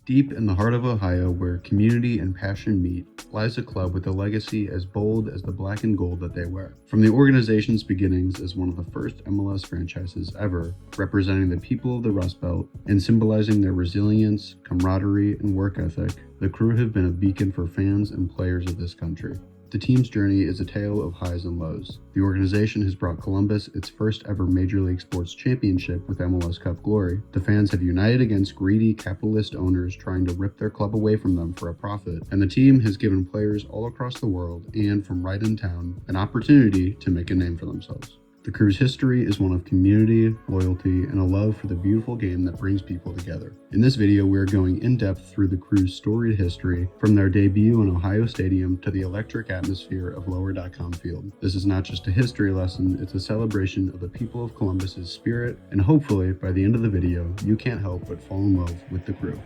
Deep in the heart of Ohio, where community and passion meet, lies a club with a legacy as bold as the black and gold that they wear. From the organization's beginnings as one of the first MLS franchises ever, representing the people of the Rust Belt and symbolizing their resilience, camaraderie, and work ethic, the Crew have been a beacon for fans and players of this country. The team's journey is a tale of highs and lows. The organization has brought Columbus its first ever Major League Sports championship with MLS Cup glory. The fans have united against greedy capitalist owners trying to rip their club away from them for a profit, and the team has given players all across the world and from right in town an opportunity to make a name for themselves. The Crew's history is one of community, loyalty, and a love for the beautiful game that brings people together. In this video, we are going in-depth through the Crew's storied history, from their debut in Ohio Stadium to the electric atmosphere of Lower.com Field. This is not just a history lesson, it's a celebration of the people of Columbus's spirit, and hopefully, by the end of the video, you can't help but fall in love with the Crew.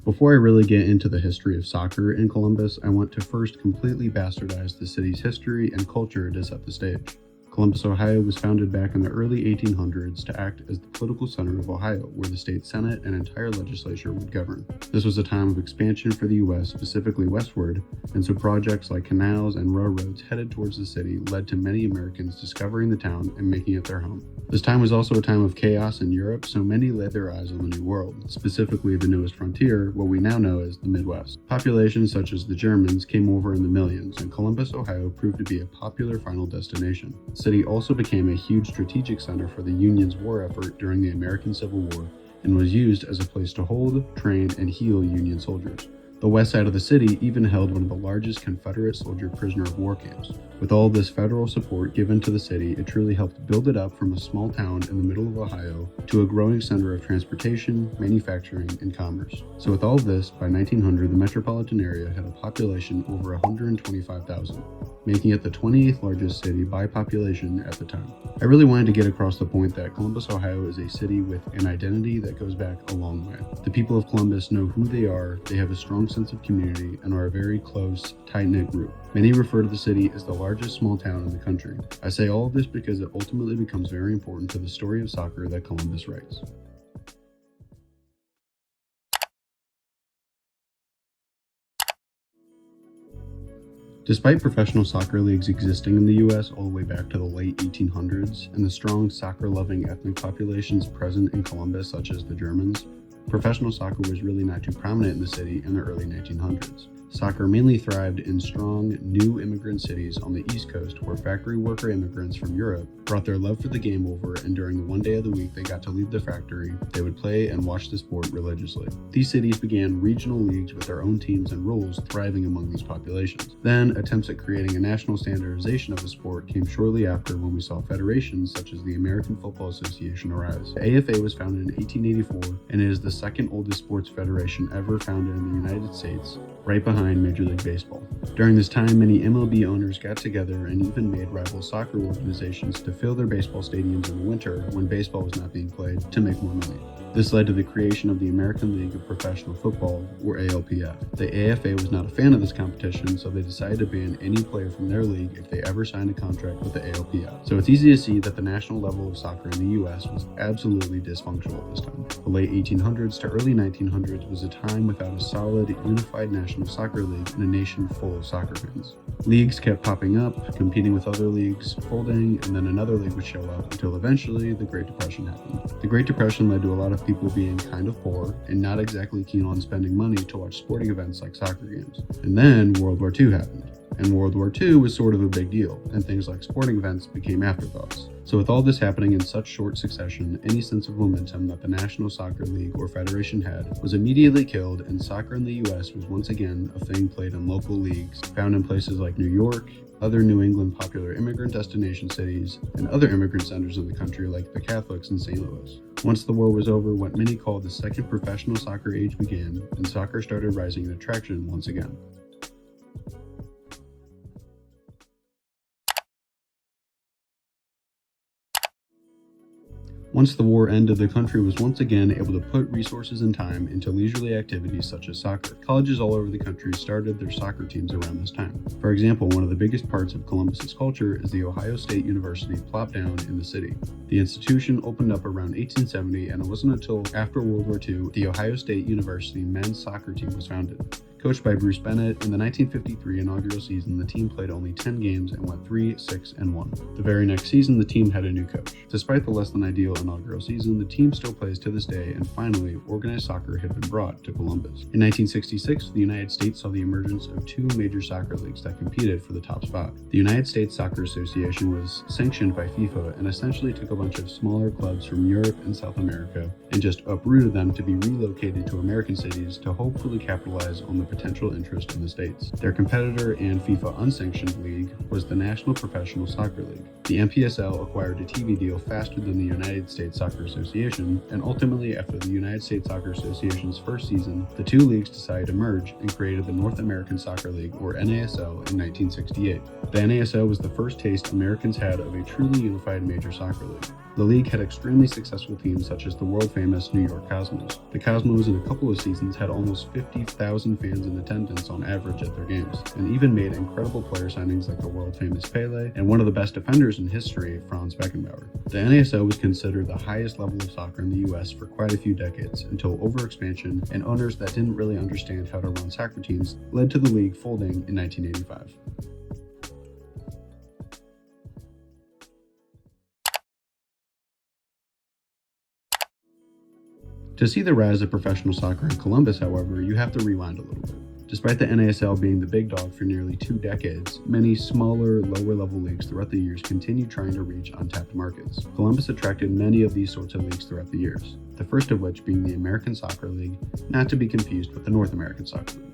Before I really get into the history of soccer in Columbus, I want to first completely bastardize the city's history and culture to set the stage. Columbus, Ohio was founded back in the early 1800s to act as the political center of Ohio, where the state senate and entire legislature would govern. This was a time of expansion for the U.S., specifically westward, and so projects like canals and railroads headed towards the city led to many Americans discovering the town and making it their home. This time was also a time of chaos in Europe, so many laid their eyes on the New World, specifically the newest frontier, what we now know as the Midwest. Populations such as the Germans came over in the millions, and Columbus, Ohio proved to be a popular final destination. The city also became a huge strategic center for the Union's war effort during the American Civil War and was used as a place to hold, train, and heal Union soldiers. The west side of the city even held one of the largest Confederate soldier prisoner of war camps. With all this federal support given to the city, it truly helped build it up from a small town in the middle of Ohio to a growing center of transportation, manufacturing, and commerce. So with all of this, by 1900, the metropolitan area had a population over 125,000, making it the 28th largest city by population at the time. I really wanted to get across the point that Columbus, Ohio is a city with an identity that goes back a long way. The people of Columbus know who they are, they have a strong sense of community, and are a very close, tight-knit group. Many refer to the city as the largest small town in the country. I say all of this because it ultimately becomes very important to the story of soccer that Columbus writes. Despite professional soccer leagues existing in the US all the way back to the late 1800s and the strong soccer-loving ethnic populations present in Columbus, such as the Germans, professional soccer was really not too prominent in the city in the early 1900s. Soccer mainly thrived in strong, new immigrant cities on the East Coast where factory worker immigrants from Europe brought their love for the game over, and during the one day of the week they got to leave the factory, they would play and watch the sport religiously. These cities began regional leagues with their own teams and rules thriving among these populations. Then, attempts at creating a national standardization of the sport came shortly after when we saw federations such as the American Football Association arise. The AFA was founded in 1884, and it is the second oldest sports federation ever founded in the United States, right behind Major League Baseball. During this time, many MLB owners got together and even made rival soccer organizations to fill their baseball stadiums in the winter when baseball was not being played to make more money. This led to the creation of the American League of Professional Football, or ALPF. The AFA was not a fan of this competition, so they decided to ban any player from their league if they ever signed a contract with the ALPF. So it's easy to see that the national level of soccer in the US was absolutely dysfunctional at this time. The late 1800s to early 1900s was a time without a solid, unified national soccer league in a nation full of soccer fans. Leagues kept popping up, competing with other leagues, folding, and then another league would show up until eventually the Great Depression happened. The Great Depression led to a lot of people being kind of poor and not exactly keen on spending money to watch sporting events like soccer games. And then World War II happened. And World War II was sort of a big deal, and things like sporting events became afterthoughts. So with all this happening in such short succession, any sense of momentum that the National Soccer League or Federation had was immediately killed, and soccer in the US was once again a thing played in local leagues, found in places like New York, other New England popular immigrant destination cities, and other immigrant centers in the country like the Catholics in St. Louis. Once the war was over, what many call the second professional soccer age began, and soccer started rising in attraction once again. Once the war ended, the country was once again able to put resources and time into leisurely activities such as soccer. Colleges all over the country started their soccer teams around this time. For example, one of the biggest parts of Columbus's culture is the Ohio State University plopped down in the city. The institution opened up around 1870, and it wasn't until after World War II the Ohio State University men's soccer team was founded. Coached by Bruce Bennett, in the 1953 inaugural season, the team played only 10 games and went 3-6-1. The very next season, the team had a new coach. Despite the less than ideal inaugural season, the team still plays to this day, and finally, organized soccer had been brought to Columbus. In 1966, the United States saw the emergence of two major soccer leagues that competed for the top spot. The United States Soccer Association was sanctioned by FIFA and essentially took a bunch of smaller clubs from Europe and South America and just uprooted them to be relocated to American cities to hopefully capitalize on the potential interest in the States. Their competitor and FIFA unsanctioned league was the National Professional Soccer League. The NPSL acquired a TV deal faster than the United States Soccer Association, and ultimately after the United States Soccer Association's first season, the two leagues decided to merge and created the North American Soccer League, or NASL, in 1968. The NASL was the first taste Americans had of a truly unified major soccer league. The league had extremely successful teams such as the world-famous New York Cosmos. The Cosmos in a couple of seasons had almost 50,000 fans in attendance on average at their games, and even made incredible player signings like the world-famous Pele and one of the best defenders in history, Franz Beckenbauer. The NASL was considered the highest level of soccer in the US for quite a few decades, until overexpansion and owners that didn't really understand how to run soccer teams led to the league folding in 1985. To see the rise of professional soccer in Columbus, however, you have to rewind a little bit. Despite the NASL being the big dog for nearly 2 decades, many smaller, lower-level leagues throughout the years continued trying to reach untapped markets. Columbus attracted many of these sorts of leagues throughout the years, the first of which being the American Soccer League, not to be confused with the North American Soccer League.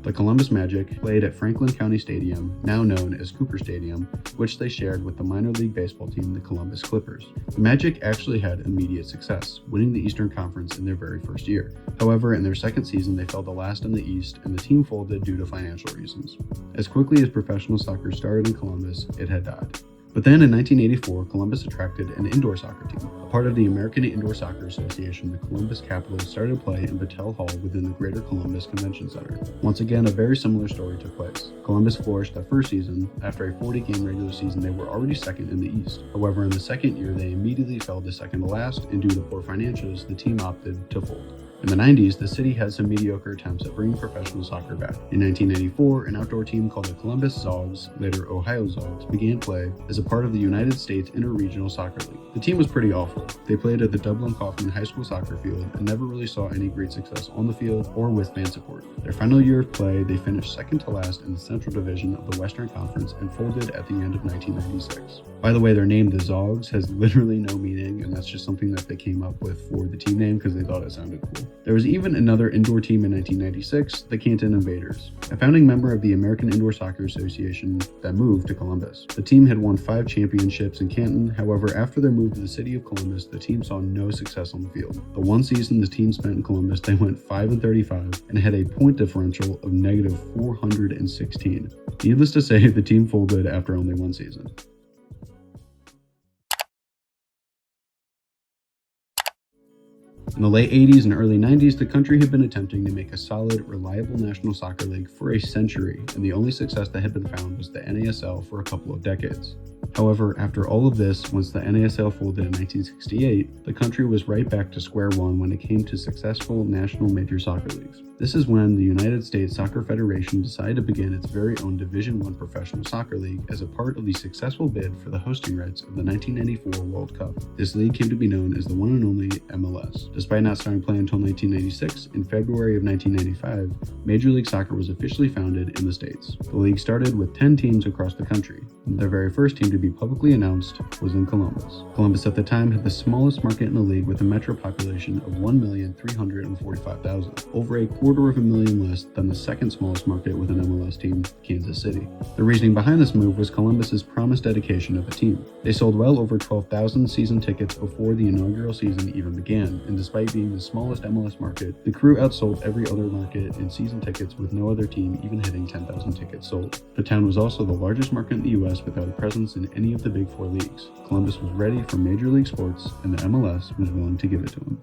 The Columbus Magic played at Franklin County Stadium, now known as Cooper Stadium, which they shared with the minor league baseball team, the Columbus Clippers. The Magic actually had immediate success, winning the Eastern Conference in their very first year. However, in their second season, they fell to last in the East, and the team folded due to financial reasons. As quickly as professional soccer started in Columbus, it had died. But then in 1984, Columbus attracted an indoor soccer team. A part of the American Indoor Soccer Association, the Columbus Capitals started play in Battelle Hall within the Greater Columbus Convention Center. Once again, a very similar story took place. Columbus flourished that first season. After a 40-game regular season, they were already second in the East. However, in the second year, they immediately fell to second to last, and due to poor financials, the team opted to fold. In the 90s, the city had some mediocre attempts at bringing professional soccer back. In 1994, an outdoor team called the Columbus Zogs, later Ohio Zogs, began play as a part of the United States Interregional Soccer League. The team was pretty awful. They played at the Dublin Coffman High School soccer field and never really saw any great success on the field or with fan support. Their final year of play, they finished second to last in the Central Division of the Western Conference and folded at the end of 1996. By the way, their name, the Zogs, has literally no meaning, and that's just something that they came up with for the team name because they thought it sounded cool. There was even another indoor team in 1996, the Canton Invaders, a founding member of the American Indoor Soccer Association that moved to Columbus. The team had won 5 championships in Canton. However, after their move to the city of Columbus, the team saw no success on the field. The one season the team spent in Columbus, they went 5-35 and had a point differential of negative 416. Needless to say, the team folded after only one season. In the late 80s and early 90s, the country had been attempting to make a solid, reliable national soccer league for a century, and the only success that had been found was the NASL for a couple of decades. However, after all of this, once the NASL folded in 1968, the country was right back to square one when it came to successful national major soccer leagues. This is when the United States Soccer Federation decided to begin its very own Division I professional soccer league as a part of the successful bid for the hosting rights of the 1994 World Cup. This league came to be known as the one and only MLS. Despite not starting play until 1996, in February of 1995, Major League Soccer was officially founded in the States. The league started with 10 teams across the country. Their very first team to be publicly announced was in Columbus. Columbus at the time had the smallest market in the league with a metro population of 1,345,000, over a quarter of a million less than the second smallest market with an MLS team, Kansas City. The reasoning behind this move was Columbus's promised dedication of a team. They sold well over 12,000 season tickets before the inaugural season even began, and despite being the smallest MLS market, the crew outsold every other market in season tickets with no other team even hitting 10,000 tickets sold. The town was also the largest market in the US without a presence in any of the big four leagues. Columbus was ready for Major League sports, and the MLS was willing to give it to him.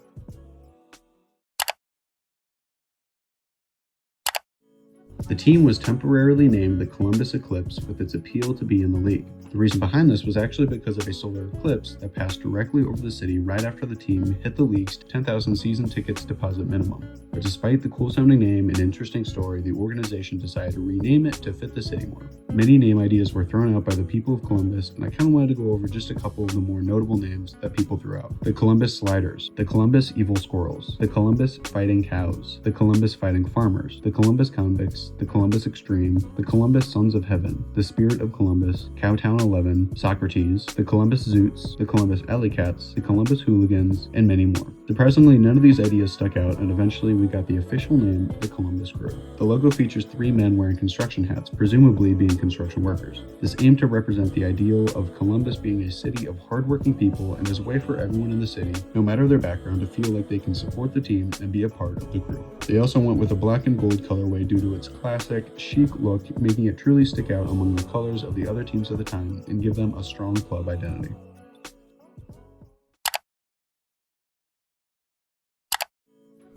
The team was temporarily named the Columbus Eclipse with its appeal to be in the league. The reason behind this was actually because of a solar eclipse that passed directly over the city right after the team hit the league's 10,000 season tickets deposit minimum. But despite the cool sounding name and interesting story, the organization decided to rename it to fit the city more. Many name ideas were thrown out by the people of Columbus, and I kind of wanted to go over just a couple of the more notable names that people threw out. The Columbus Sliders, the Columbus Evil Squirrels, the Columbus Fighting Cows, the Columbus Fighting Farmers, the Columbus Convicts, the Columbus Extreme, the Columbus Sons of Heaven, the Spirit of Columbus, Cowtown 11, Socrates, the Columbus Zoots, the Columbus Alley Cats, the Columbus Hooligans, and many more. Surprisingly, none of these ideas stuck out, and eventually we got the official name, the Columbus Crew. The logo features three men wearing construction hats, presumably being construction workers. This aimed to represent the ideal of Columbus being a city of hardworking people and as a way for everyone in the city, no matter their background, to feel like they can support the team and be a part of the crew. They also went with a black and gold colorway due to its classic, chic look, making it truly stick out among the colors of the other teams of the time and give them a strong club identity.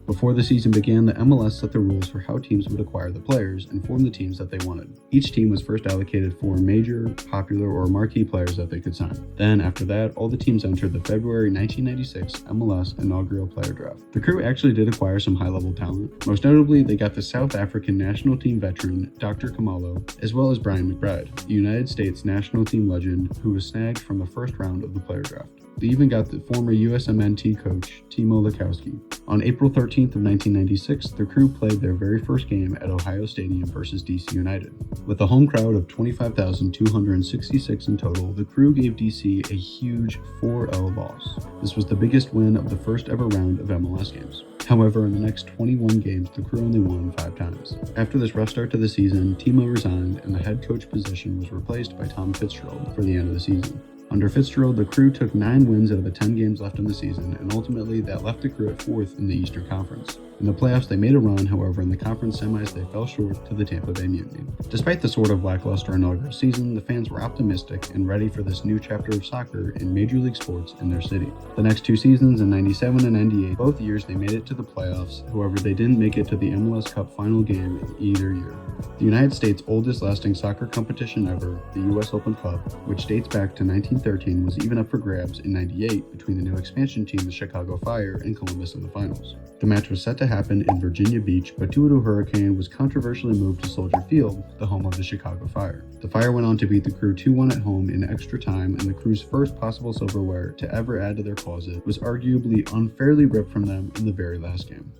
Before the season began, the MLS set the rules for how teams would acquire the players and form the teams that they wanted. Each team was first allocated 4 major, popular, or marquee players that they could sign. Then, after that, all the teams entered the February 1996 MLS inaugural player draft. The Crew actually did acquire some high-level talent. Most notably, they got the South African national team veteran, Dr. Khumalo, as well as Brian McBride, the United States national team legend who was snagged from the first round of the player draft. They even got the former USMNT coach, Timo Lekowski. On April 13th of 1996, the Crew played their very first game at Ohio Stadium versus DC United. With a home crowd of 25,266 in total, the Crew gave DC a huge 4-0 loss. This was the biggest win of the first ever round of MLS games. However, in the next 21 games, the Crew only won 5 times. After this rough start to the season, Timo resigned and the head coach position was replaced by Tom Fitzgerald for the end of the season. Under Fitzgerald, the Crew took 9 wins out of the 10 games left in the season, and ultimately that left the Crew at 4th in the Eastern Conference. In the playoffs, they made a run, however, in the conference semis, they fell short to the Tampa Bay Mutiny. Despite the sort of lackluster inaugural season, the fans were optimistic and ready for this new chapter of soccer in Major League sports in their city. The next 2 seasons, in 97 and 98, both years they made it to the playoffs, however, they didn't make it to the MLS Cup final game in either year. The United States' oldest lasting soccer competition ever, the US Open Cup, which dates back to 1913, was even up for grabs in 98 between the new expansion team, the Chicago Fire, and Columbus in the finals. The match was set to happen in Virginia Beach, but due to a hurricane was controversially moved to Soldier Field, the home of the Chicago Fire. The Fire went on to beat the Crew 2-1 at home in extra time, and the Crew's first possible silverware to ever add to their closet was arguably unfairly ripped from them in the very last game.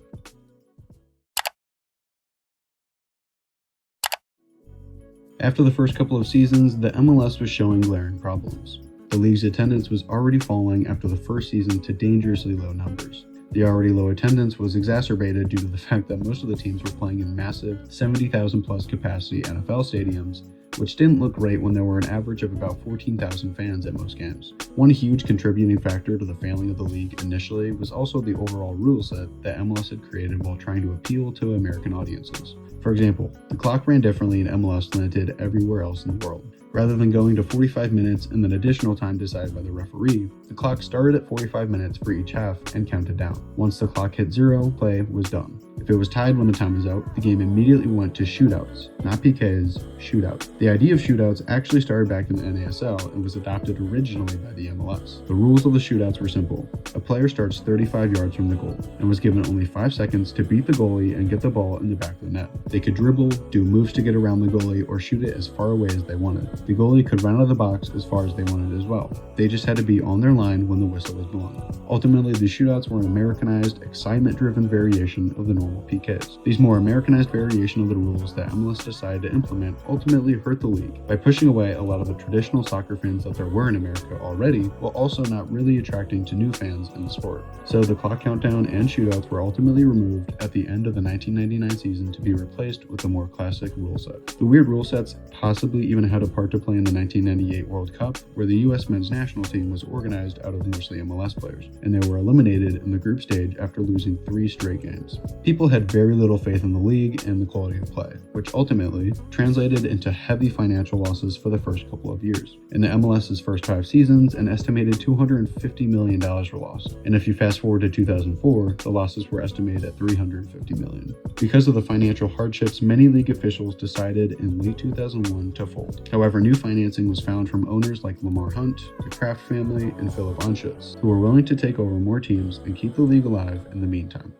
After the first couple of seasons, the MLS was showing glaring problems. The league's attendance was already falling after the first season to dangerously low numbers. The already low attendance was exacerbated due to the fact that most of the teams were playing in massive 70,000 plus capacity NFL stadiums, which didn't look great when there were an average of about 14,000 fans at most games. One huge contributing factor to the failing of the league initially was also the overall rule set that MLS had created while trying to appeal to American audiences. For example, the clock ran differently in MLS than it did everywhere else in the world. Rather than going to 45 minutes and then additional time decided by the referee, the clock started at 45 minutes for each half and counted down. Once the clock hit 0, play was done. If it was tied when the time was out, the game immediately went to shootouts, not PKs, shootouts. The idea of shootouts actually started back in the NASL and was adopted originally by the MLS. The rules of the shootouts were simple. A player starts 35 yards from the goal and was given only 5 seconds to beat the goalie and get the ball in the back of the net. They could dribble, do moves to get around the goalie, or shoot it as far away as they wanted. The goalie could run out of the box as far as they wanted as well. They just had to be on their line when the whistle was blown. Ultimately, the shootouts were an Americanized, excitement-driven variation of the normal PKs. These more Americanized variation of the rules that MLS decided to implement ultimately hurt the league by pushing away a lot of the traditional soccer fans that there were in America already, while also not really attracting to new fans in the sport. So the clock countdown and shootouts were ultimately removed at the end of the 1999 season to be replaced with a more classic rule set. The weird rule sets possibly even had a part to play in the 1998 World Cup, where the US men's national team was organized out of mostly MLS players, and they were eliminated in the group stage after losing 3 straight games. People people had very little faith in the league and the quality of play, which ultimately translated into heavy financial losses for the first couple of years. In the MLS's first 5 seasons, an estimated $250 million were lost, and if you fast forward to 2004, the losses were estimated at $350 million. Because of the financial hardships, many league officials decided in late 2001 to fold. However, new financing was found from owners like Lamar Hunt, the Kraft family, and Philip Anschutz, who were willing to take over more teams and keep the league alive in the meantime.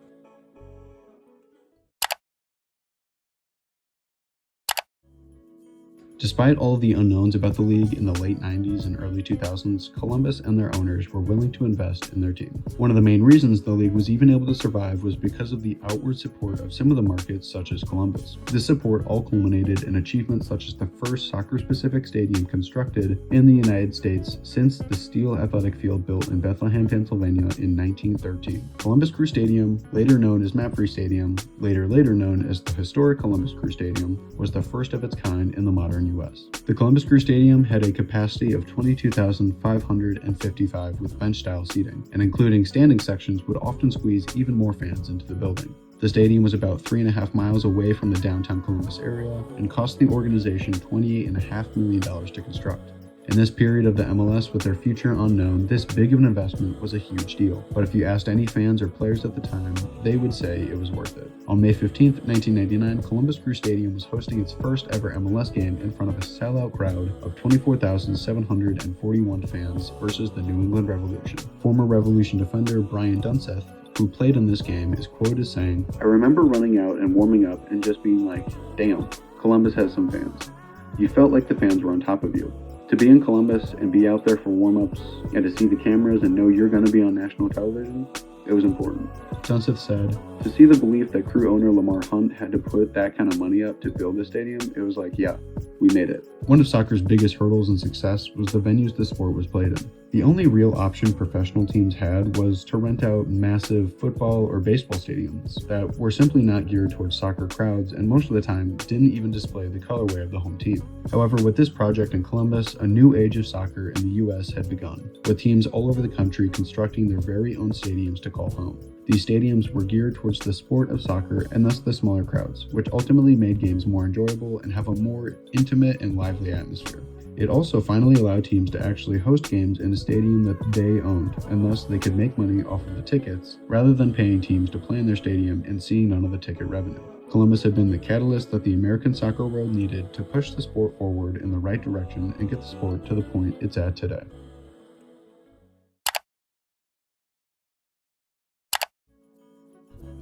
Despite all of the unknowns about the league in the late 90s and early 2000s, Columbus and their owners were willing to invest in their team. One of the main reasons the league was even able to survive was because of the outward support of some of the markets such as Columbus. This support all culminated in achievements such as the first soccer-specific stadium constructed in the United States since the steel athletic field built in Bethlehem, Pennsylvania in 1913. Columbus Crew Stadium, later known as Mapfre Stadium, later known as the historic Columbus Crew Stadium, was the first of its kind in the modern US. The Columbus Crew Stadium had a capacity of 22,555 with bench-style seating, and including standing sections would often squeeze even more fans into the building. The stadium was about 3.5 miles away from the downtown Columbus area and cost the organization $28.5 million to construct. In this period of the MLS with their future unknown, this big of an investment was a huge deal. But if you asked any fans or players at the time, they would say it was worth it. On May 15, 1999, Columbus Crew Stadium was hosting its first ever MLS game in front of a sellout crowd of 24,741 fans versus the New England Revolution. Former Revolution defender Brian Dunseth, who played in this game, is quoted as saying, "I remember running out and warming up and just being like, damn, Columbus has some fans. You felt like the fans were on top of you. To be in Columbus and be out there for warm-ups and to see the cameras and know you're going to be on national television, it was important." Dunseth said, "To see the belief that Crew owner Lamar Hunt had to put that kind of money up to build the stadium, it was like, yeah, we made it." One of soccer's biggest hurdles in success was the venues the sport was played in. The only real option professional teams had was to rent out massive football or baseball stadiums that were simply not geared towards soccer crowds and most of the time didn't even display the colorway of the home team. However, with this project in Columbus, a new age of soccer in the US had begun, with teams all over the country constructing their very own stadiums to call home. These stadiums were geared towards the sport of soccer and thus the smaller crowds, which ultimately made games more enjoyable and have a more intimate and lively atmosphere. It also finally allowed teams to actually host games in a stadium that they owned, and thus they could make money off of the tickets, rather than paying teams to play in their stadium and seeing none of the ticket revenue. Columbus had been the catalyst that the American soccer world needed to push the sport forward in the right direction and get the sport to the point it's at today.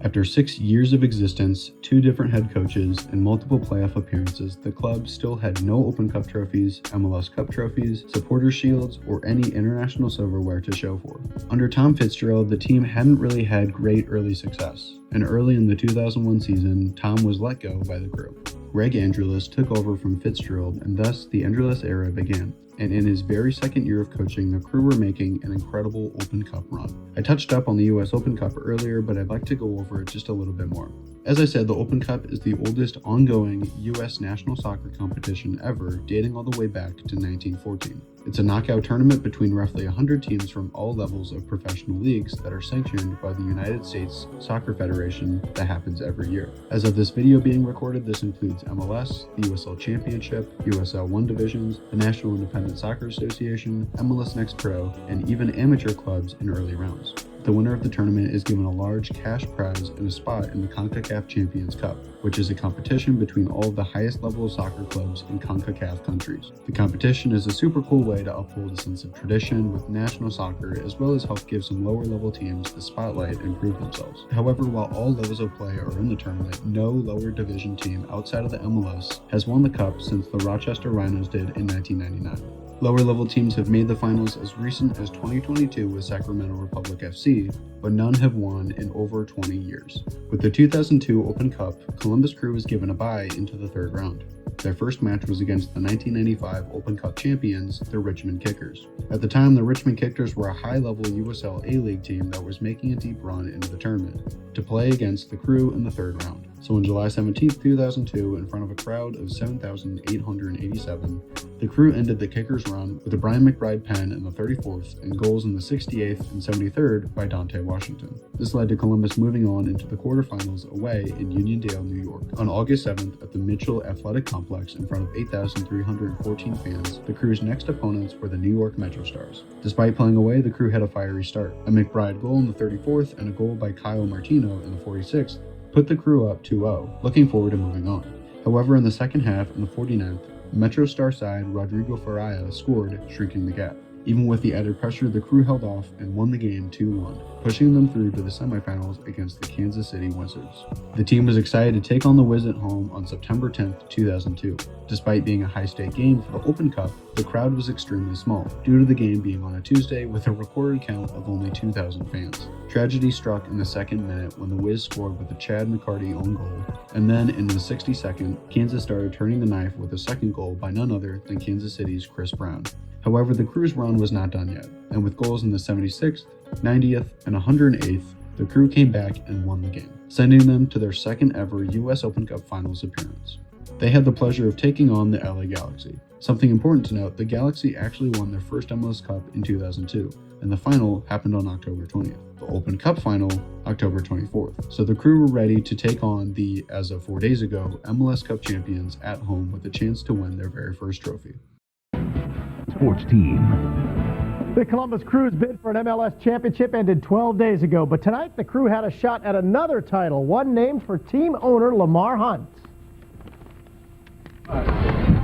After 6 years of existence, 2 different head coaches, and multiple playoff appearances, the club still had no Open Cup trophies, MLS Cup trophies, supporters shields, or any international silverware to show for. Under Tom Fitzgerald, the team hadn't really had great early success, and early in the 2001 season, Tom was let go by the Crew. Greg Andrulis took over from Fitzgerald, and thus the Andrulis era began. And in his very second year of coaching, the Crew were making an incredible Open Cup run. I touched up on the US Open Cup earlier, but I'd like to go over it just a little bit more. As I said, the Open Cup is the oldest ongoing US national soccer competition ever, dating all the way back to 1914. It's a knockout tournament between roughly 100 teams from all levels of professional leagues that are sanctioned by the United States Soccer Federation that happens every year. As of this video being recorded, this includes MLS, the USL Championship, USL 1 divisions, the National Independent Soccer Association, MLS Next Pro, and even amateur clubs in early rounds. The winner of the tournament is given a large cash prize and a spot in the CONCACAF Champions Cup, which is a competition between all of the highest level of soccer clubs in CONCACAF countries. The competition is a super cool way to uphold a sense of tradition with national soccer, as well as help give some lower level teams the spotlight and prove themselves. However, while all levels of play are in the tournament, no lower division team outside of the MLS has won the cup since the Rochester Rhinos did in 1999. Lower level teams have made the finals as recent as 2022 with Sacramento Republic FC, but none have won in over 20 years. With the 2002 Open Cup, Columbus Crew was given a bye into the third round. Their first match was against the 1995 Open Cup champions, the Richmond Kickers. At the time, the Richmond Kickers were a high-level USL A-League team that was making a deep run into the tournament, to play against the Crew in the third round. So on July 17, 2002, in front of a crowd of 7,887, the Crew ended the kickers' run with a Brian McBride pen in the 34th and goals in the 68th and 73rd by Dante Washington. This led to Columbus moving on into the quarterfinals away in Uniondale, New York. On August 7th at the Mitchell Athletic Complex in front of 8,314 fans, the Crew's next opponents were the New York Metro Stars. Despite playing away, the Crew had a fiery start. A McBride goal in the 34th and a goal by Kyle Martino in the 46th put the Crew up 2-0, looking forward to moving on. However, in the second half, in the 49th, Metro Star side Rodrigo Faraya scored, shrinking the gap. Even with the added pressure, the Crew held off and won the game 2-1, pushing them through to the semifinals against the Kansas City Wizards. The team was excited to take on the Wiz at home on September 10, 2002. Despite being a high-stake game for the Open Cup, the crowd was extremely small, due to the game being on a Tuesday with a recorded count of only 2,000 fans. Tragedy struck in the second minute when the Wiz scored with a Chad McCarty own goal, and then in the 62nd, Kansas started turning the knife with a second goal by none other than Kansas City's Chris Brown. However, the Crew's run was not done yet, and with goals in the 76th, 90th, and 108th, the Crew came back and won the game, sending them to their second ever US Open Cup Finals appearance. They had the pleasure of taking on the LA Galaxy. Something important to note, the Galaxy actually won their first MLS Cup in 2002, and the final happened on October 20th. The Open Cup final, October 24th. So the Crew were ready to take on the, as of 4 days ago, MLS Cup champions at home with a chance to win their very first trophy. Sports team. The Columbus Crew's bid for an MLS championship ended 12 days ago, but tonight the Crew had a shot at another title, one named for team owner Lamar Hunt.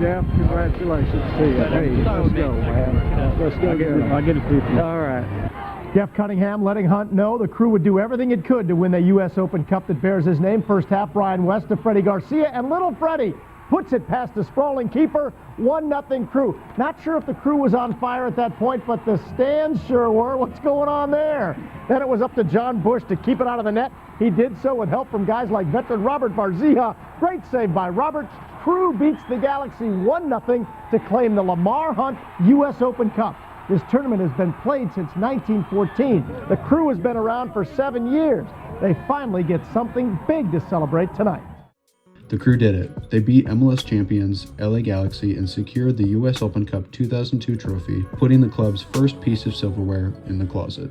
Jeff, congratulations to you. Hey, let's go, man. Let's go. I'll get it to you. All right. Jeff Cunningham letting Hunt know the Crew would do everything it could to win the U.S. Open Cup that bears his name. First half, Brian West to Freddie Garcia, and little Freddie puts it past the sprawling keeper. 1-0 Crew. Not sure if the Crew was on fire at that point, but the stands sure were. What's going on there? Then it was up to John Bush to keep it out of the net. He did so with help from guys like veteran Robert Barzija. Great save by Robert. Crew beats the Galaxy 1-0 to claim the Lamar Hunt U.S. Open Cup. This tournament has been played since 1914. The Crew has been around for 7 years. They finally get something big to celebrate tonight. The Crew did it. They beat MLS champions LA Galaxy and secured the US Open Cup 2002 trophy, putting the club's first piece of silverware in the closet.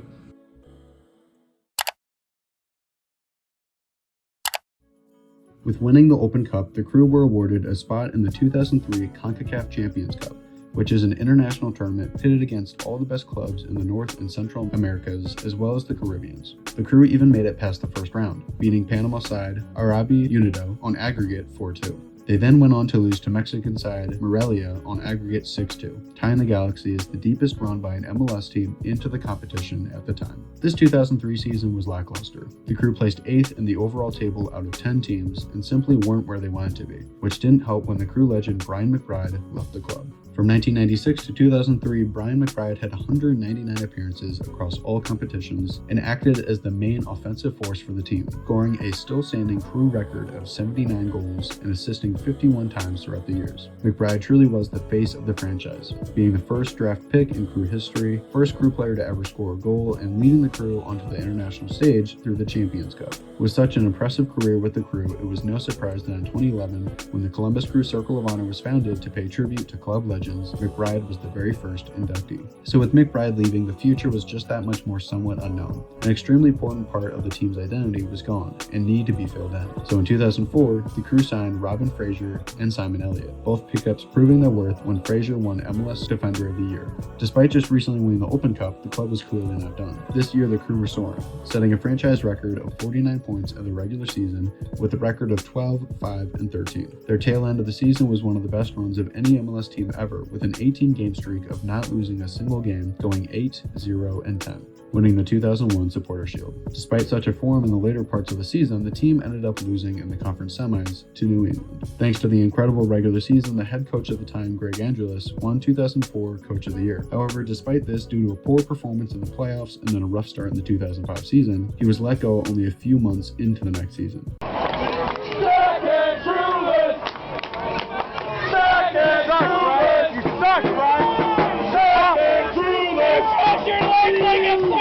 With winning the Open Cup, the Crew were awarded a spot in the 2003 CONCACAF Champions Cup, which is an international tournament pitted against all the best clubs in the North and Central Americas as well as the Caribbeans. The Crew even made it past the first round, beating Panama side Arabi Unido on aggregate 4-2. They then went on to lose to Mexican side Morelia on aggregate 6-2, tying the Galaxy as the deepest run by an MLS team into the competition at the time. This 2003 season was lackluster. The Crew placed 8th in the overall table out of 10 teams and simply weren't where they wanted to be, which didn't help when the Crew legend Brian McBride left the club. From 1996 to 2003, Brian McBride had 199 appearances across all competitions and acted as the main offensive force for the team, scoring a still-standing Crew record of 79 goals and assisting 51 times throughout the years. McBride truly was the face of the franchise, being the first draft pick in Crew history, first Crew player to ever score a goal, and leading the Crew onto the international stage through the Champions Cup. With such an impressive career with the Crew, it was no surprise that in 2011, when the Columbus Crew Circle of Honor was founded to pay tribute to club legends, McBride was the very first inductee. So with McBride leaving, the future was just that much more somewhat unknown. An extremely important part of the team's identity was gone and needed to be filled in. So in 2004, the Crew signed Robin Fraser and Simon Elliott, both pickups proving their worth when Fraser won MLS Defender of the Year. Despite just recently winning the Open Cup, the club was clearly not done. This year, the Crew were soaring, setting a franchise record of 49 points of the regular season with a record of 12, 5, and 13. Their tail end of the season was one of the best runs of any MLS team ever, with an 18-game streak of not losing a single game, going 8, 0, and 10, winning the 2001 Supporter Shield. Despite such a form in the later parts of the season, the team ended up losing in the conference semis to New England. Thanks to the incredible regular season, the head coach at the time, Greg Angelis, won 2004 Coach of the Year. However, despite this, due to a poor performance in the playoffs and then a rough start in the 2005 season, he was let go only a few months into the next season.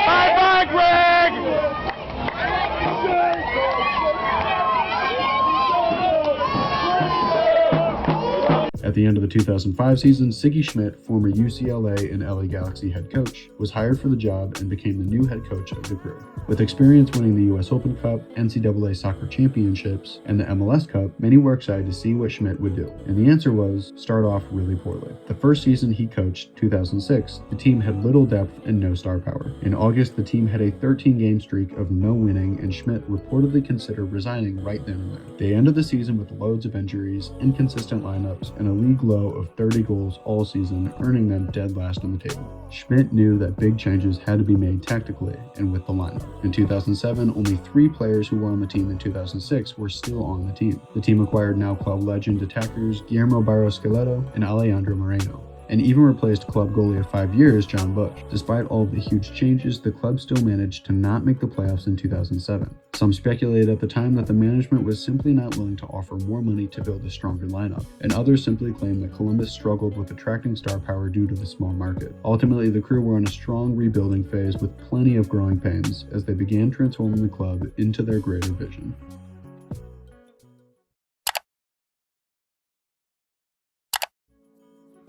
Bye-bye, Greg! the end of the 2005 season, Sigi Schmidt, former UCLA and LA Galaxy head coach, was hired for the job and became the new head coach of the Crew. With experience winning the US Open Cup, NCAA Soccer Championships, and the MLS Cup, many were excited to see what Schmidt would do. And the answer was, start off really poorly. The first season he coached, 2006, the team had little depth and no star power. In August, the team had a 13-game streak of no winning, and Schmidt reportedly considered resigning right then and there. They ended the season with loads of injuries, inconsistent lineups, and a league low of 30 goals all season, earning them dead last on the table. Schmidt knew that big changes had to be made tactically and with the lineup. In 2007, only 3 players who were on the team in 2006 were still on the team. The team acquired now club legend attackers Guillermo Barros Schelotto and Alejandro Moreno, and even replaced club goalie of 5 years, John Bush. Despite all of the huge changes, the club still managed to not make the playoffs in 2007. Some speculated at the time that the management was simply not willing to offer more money to build a stronger lineup, and others simply claimed that Columbus struggled with attracting star power due to the small market. Ultimately, the Crew were in a strong rebuilding phase with plenty of growing pains as they began transforming the club into their greater vision.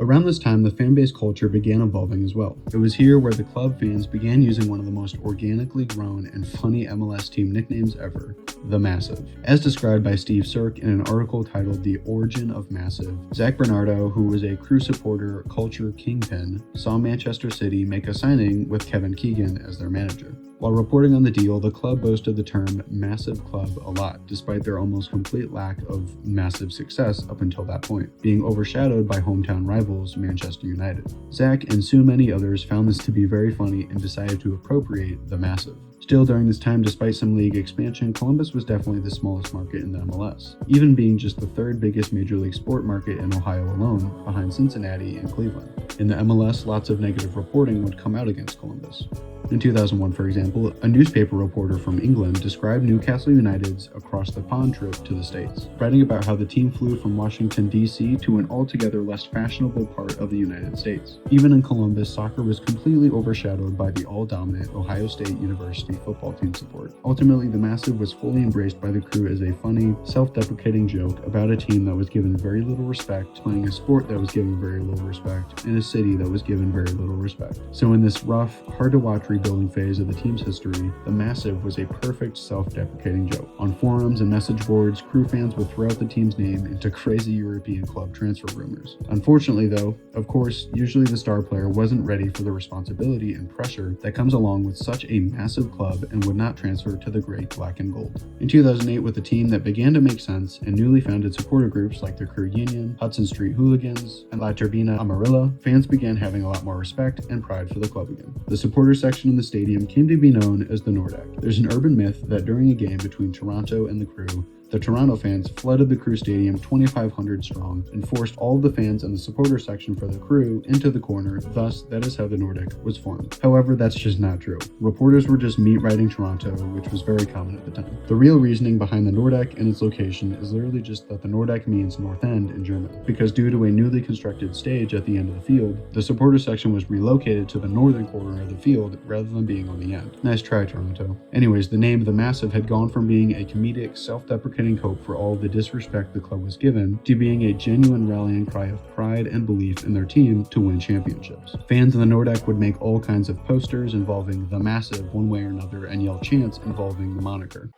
Around this time, the fanbase culture began evolving as well. It was here where the club fans began using one of the most organically grown and funny MLS team nicknames ever, the Massive. As described by Steve Sirk in an article titled The Origin of Massive, Zach Bernardo, who was a Crew supporter culture kingpin, saw Manchester City make a signing with Kevin Keegan as their manager. While reporting on the deal, the club boasted the term Massive Club a lot, despite their almost complete lack of massive success up until that point, being overshadowed by hometown rivals Manchester United. Zach and so many others found this to be very funny and decided to appropriate the Massive. Still, during this time, despite some league expansion, Columbus was definitely the smallest market in the MLS, even being just the 3rd biggest major league sport market in Ohio alone, behind Cincinnati and Cleveland. In the MLS, lots of negative reporting would come out against Columbus. In 2001, for example, a newspaper reporter from England described Newcastle United's across-the-pond trip to the States, writing about how the team flew from Washington, D.C. to an altogether less fashionable part of the United States. Even in Columbus, soccer was completely overshadowed by the all-dominant Ohio State University football team support. Ultimately, the Massive was fully embraced by the Crew as a funny, self-deprecating joke about a team that was given very little respect, playing a sport that was given very little respect, and a city that was given very little respect. So in this rough, hard-to-watch rebuilding phase of the team's history, the Massive was a perfect self-deprecating joke. On forums and message boards, Crew fans would throw out the team's name into crazy European club transfer rumors. Unfortunately though, of course, usually the star player wasn't ready for the responsibility and pressure that comes along with such a massive club and would not transfer to the great black and gold. In 2008, with a team that began to make sense and newly founded supporter groups like the Crew Union, Hudson Street Hooligans, and La Turbina Amarilla, fans began having a lot more respect and pride for the club again. The supporter section in the stadium came to be known as the Nordic. There's an urban myth that during a game between Toronto and the Crew, the Toronto fans flooded the Crew Stadium 2,500 strong and forced all of the fans in the supporter section for the Crew into the corner, thus that is how the Nordic was formed. However, that's just not true. Reporters were just meat writing Toronto, which was very common at the time. The real reasoning behind the Nordic and its location is literally just that the Nordic means North End in German, because due to a newly constructed stage at the end of the field, the supporter section was relocated to the northern corner of the field rather than being on the end. Nice try, Toronto. Anyways, the name The Massive had gone from being a comedic, self-deprecating hope for all the disrespect the club was given to being a genuine rallying cry of pride and belief in their team to win championships. Fans in the Nordic would make all kinds of posters involving the Massive one way or another and yell chants involving the moniker.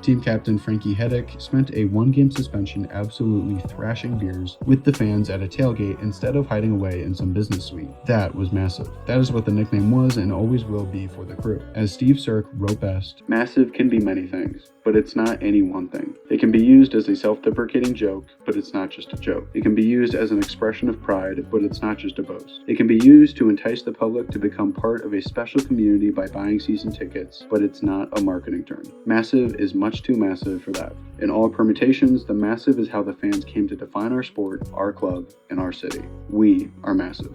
Team captain Frankie Heddick spent a 1-game suspension absolutely thrashing beers with the fans at a tailgate instead of hiding away in some business suite. That was massive. That is what the nickname was and always will be for the Crew. As Steve Sirk wrote best, massive can be many things, but it's not any one thing. It can be used as a self-deprecating joke, but it's not just a joke. It can be used as an expression of pride, but it's not just a boast. It can be used to entice the public to become part of a special community by buying season tickets, but it's not a marketing term. Massive is much too massive for that. In all permutations, the massive is how the fans came to define our sport, our club, and our city. We are massive.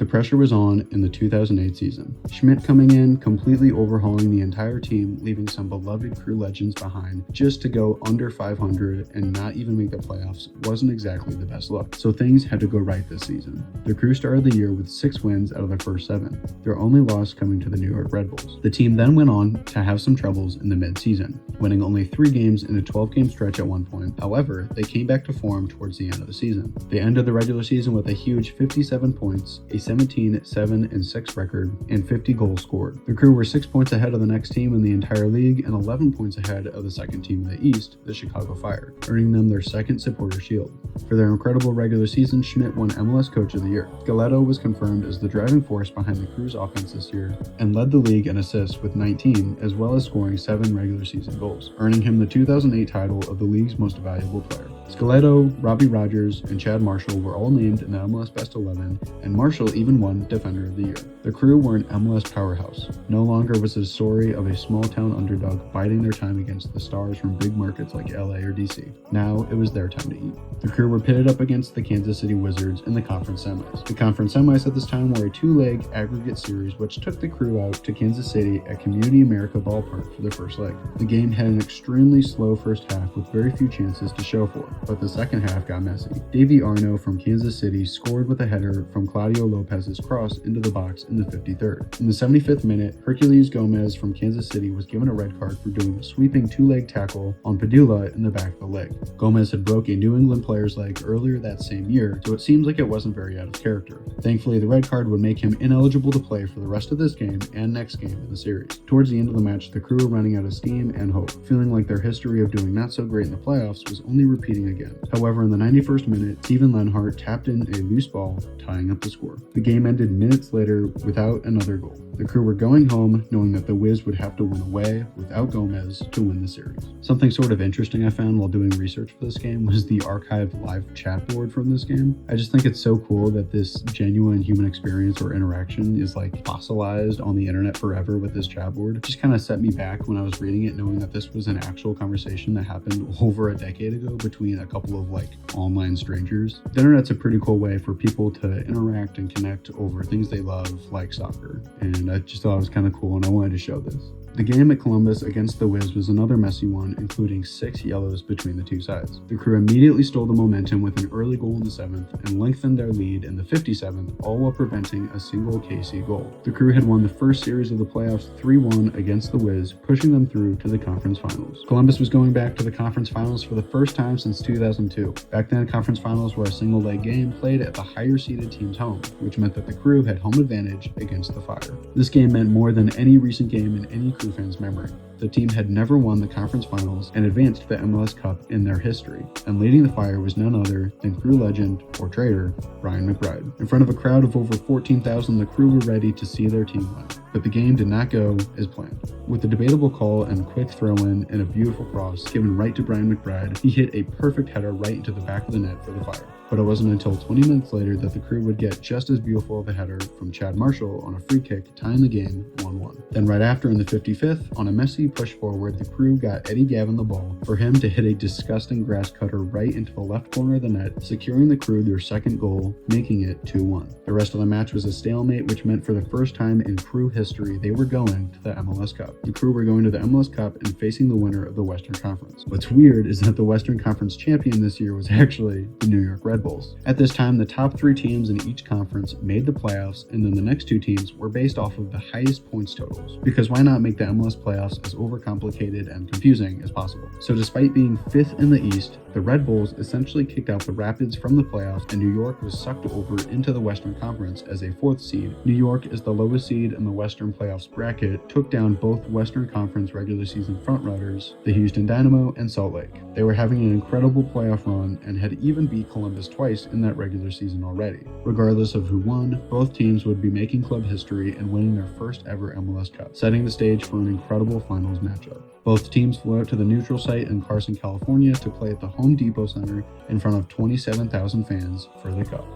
The pressure was on in the 2008 season. Schmidt coming in, completely overhauling the entire team, leaving some beloved Crew legends behind just to go under 500 and not even make the playoffs wasn't exactly the best look. So things had to go right this season. The Crew started the year with 6 wins out of their first 7, their only loss coming to the New York Red Bulls. The team then went on to have some troubles in the mid-season, winning only 3 games in a 12-game stretch at one point. However, they came back to form towards the end of the season. They ended the regular season with a huge 57 points, a 17-7-6 record, and 50 goals scored. The Crew were 6 points ahead of the next team in the entire league and 11 points ahead of the second team in the East, the Chicago Fire, earning them their second Supporter Shield. For their incredible regular season, Schmidt won MLS Coach of the Year. Schelotto was confirmed as the driving force behind the Crew's offense this year and led the league in assists with 19, as well as scoring 7 regular season goals, earning him the 2008 title of the league's most valuable player. Schelotto, Robbie Rogers, and Chad Marshall were all named in the MLS Best 11, and Marshall even won Defender of the Year. The Crew were an MLS powerhouse. No longer was it a story of a small-town underdog biding their time against the stars from big markets like LA or DC. Now it was their time to eat. The Crew were pitted up against the Kansas City Wizards in the conference semis. The conference semis at this time were a 2-leg aggregate series which took the Crew out to Kansas City at Community America Ballpark for their first leg. The game had an extremely slow first half with very few chances to show for, but the second half got messy. Davey Arno from Kansas City scored with a header from Claudio Lopez's cross into the box in the 53rd. In the 75th minute, Herculez Gomez from Kansas City was given a red card for doing a sweeping 2-leg tackle on Padula in the back of the leg. Gomez had broke a New England player's leg earlier that same year, so it seems like it wasn't very out of character. Thankfully, the red card would make him ineligible to play for the rest of this game and next game in the series. Towards the end of the match, the Crew were running out of steam and hope, feeling like their history of doing not so great in the playoffs was only repeating again. However, in the 91st minute, Steven Lenhart tapped in a loose ball, tying up the score. The game ended minutes later without another goal. The Crew were going home, knowing that the Wiz would have to win away without Gomez to win the series. Something sort of interesting I found while doing research for this game was the archived live chat board from this game. I just think it's so cool that this genuine human experience or interaction is like fossilized on the internet forever with this chat board. It just kind of set me back when I was reading it, knowing that this was an actual conversation that happened over a decade ago between a couple of like online strangers. The internet's a pretty cool way for people to interact and connect over things they love, like soccer, and I just thought it was kind of cool and I wanted to show this. The game at Columbus against the Wiz was another messy one, including 6 yellows between the two sides. The Crew immediately stole the momentum with an early goal in the 7th and lengthened their lead in the 57th, all while preventing a single KC goal. The Crew had won the first series of the playoffs 3-1 against the Wiz, pushing them through to the conference finals. Columbus was going back to the conference finals for the first time since 2002. Back then, conference finals were a single leg game played at the higher seeded team's home, which meant that the Crew had home advantage against the Fire. This game meant more than any recent game in any Crew fans' memory. The team had never won the conference finals and advanced to the MLS Cup in their history, and leading the Fire was none other than Crew legend, or traitor, Brian McBride. In front of a crowd of over 14,000, the Crew were ready to see their team win, but the game did not go as planned. With a debatable call and quick throw-in and a beautiful cross given right to Brian McBride, he hit a perfect header right into the back of the net for the Fire. But it wasn't until 20 minutes later that the Crew would get just as beautiful of a header from Chad Marshall on a free kick, tying the game 1-1. Then right after in the 55th, on a messy push forward, the Crew got Eddie Gavin the ball for him to hit a disgusting grass cutter right into the left corner of the net, securing the Crew their second goal, making it 2-1. The rest of the match was a stalemate, which meant for the first time in Crew history, they were going to the MLS Cup. The Crew were going to the MLS Cup and facing the winner of the Western Conference. What's weird is that the Western Conference champion this year was actually the New York Red Bulls. At this time, the top 3 teams in each conference made the playoffs, and then the next 2 teams were based off of the highest points totals, because why not make the MLS playoffs as overcomplicated and confusing as possible? So despite being 5th in the East, the Red Bulls essentially kicked out the Rapids from the playoffs, and New York was sucked over into the Western Conference as a 4th seed. New York, as the lowest seed in the Western playoffs bracket, took down both Western Conference regular season frontrunners, the Houston Dynamo and Salt Lake. They were having an incredible playoff run and had even beat Columbus twice in that regular season already. Regardless of who won, both teams would be making club history and winning their first ever MLS Cup, setting the stage for an incredible finals matchup. Both teams flew out to the neutral site in Carson, California to play at the Home Depot Center in front of 27,000 fans for the Cup.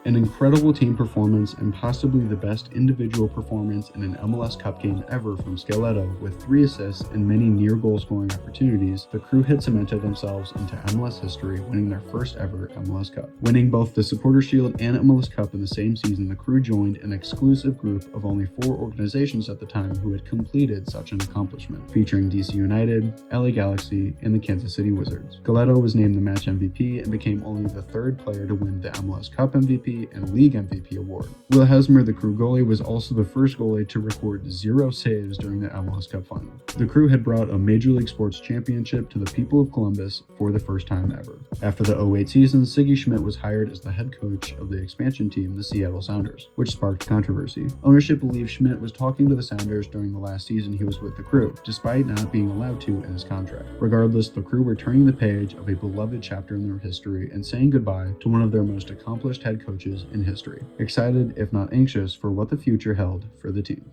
An incredible team performance and possibly the best individual performance in an MLS Cup game ever from Schelotto with 3 assists and many near goal scoring opportunities, the Crew had cemented themselves into MLS history, winning their first ever MLS Cup. Winning both the Supporter Shield and MLS Cup in the same season, the Crew joined an exclusive group of only 4 organizations at the time who had completed such an accomplishment, featuring DC United, LA Galaxy, and the Kansas City Wizards. Schelotto was named the match MVP and became only the 3rd player to win the MLS Cup MVP and League MVP award. Will Hesmer, the Crew goalie, was also the first goalie to record 0 saves during the MLS Cup final. The Crew had brought a Major League Sports championship to the people of Columbus for the first time ever. After the 2008 season, Sigi Schmidt was hired as the head coach of the expansion team, the Seattle Sounders, which sparked controversy. Ownership believed Schmidt was talking to the Sounders during the last season he was with the Crew, despite not being allowed to in his contract. Regardless, the Crew were turning the page of a beloved chapter in their history and saying goodbye to one of their most accomplished head coaches in history, excited if not anxious for what the future held for the team.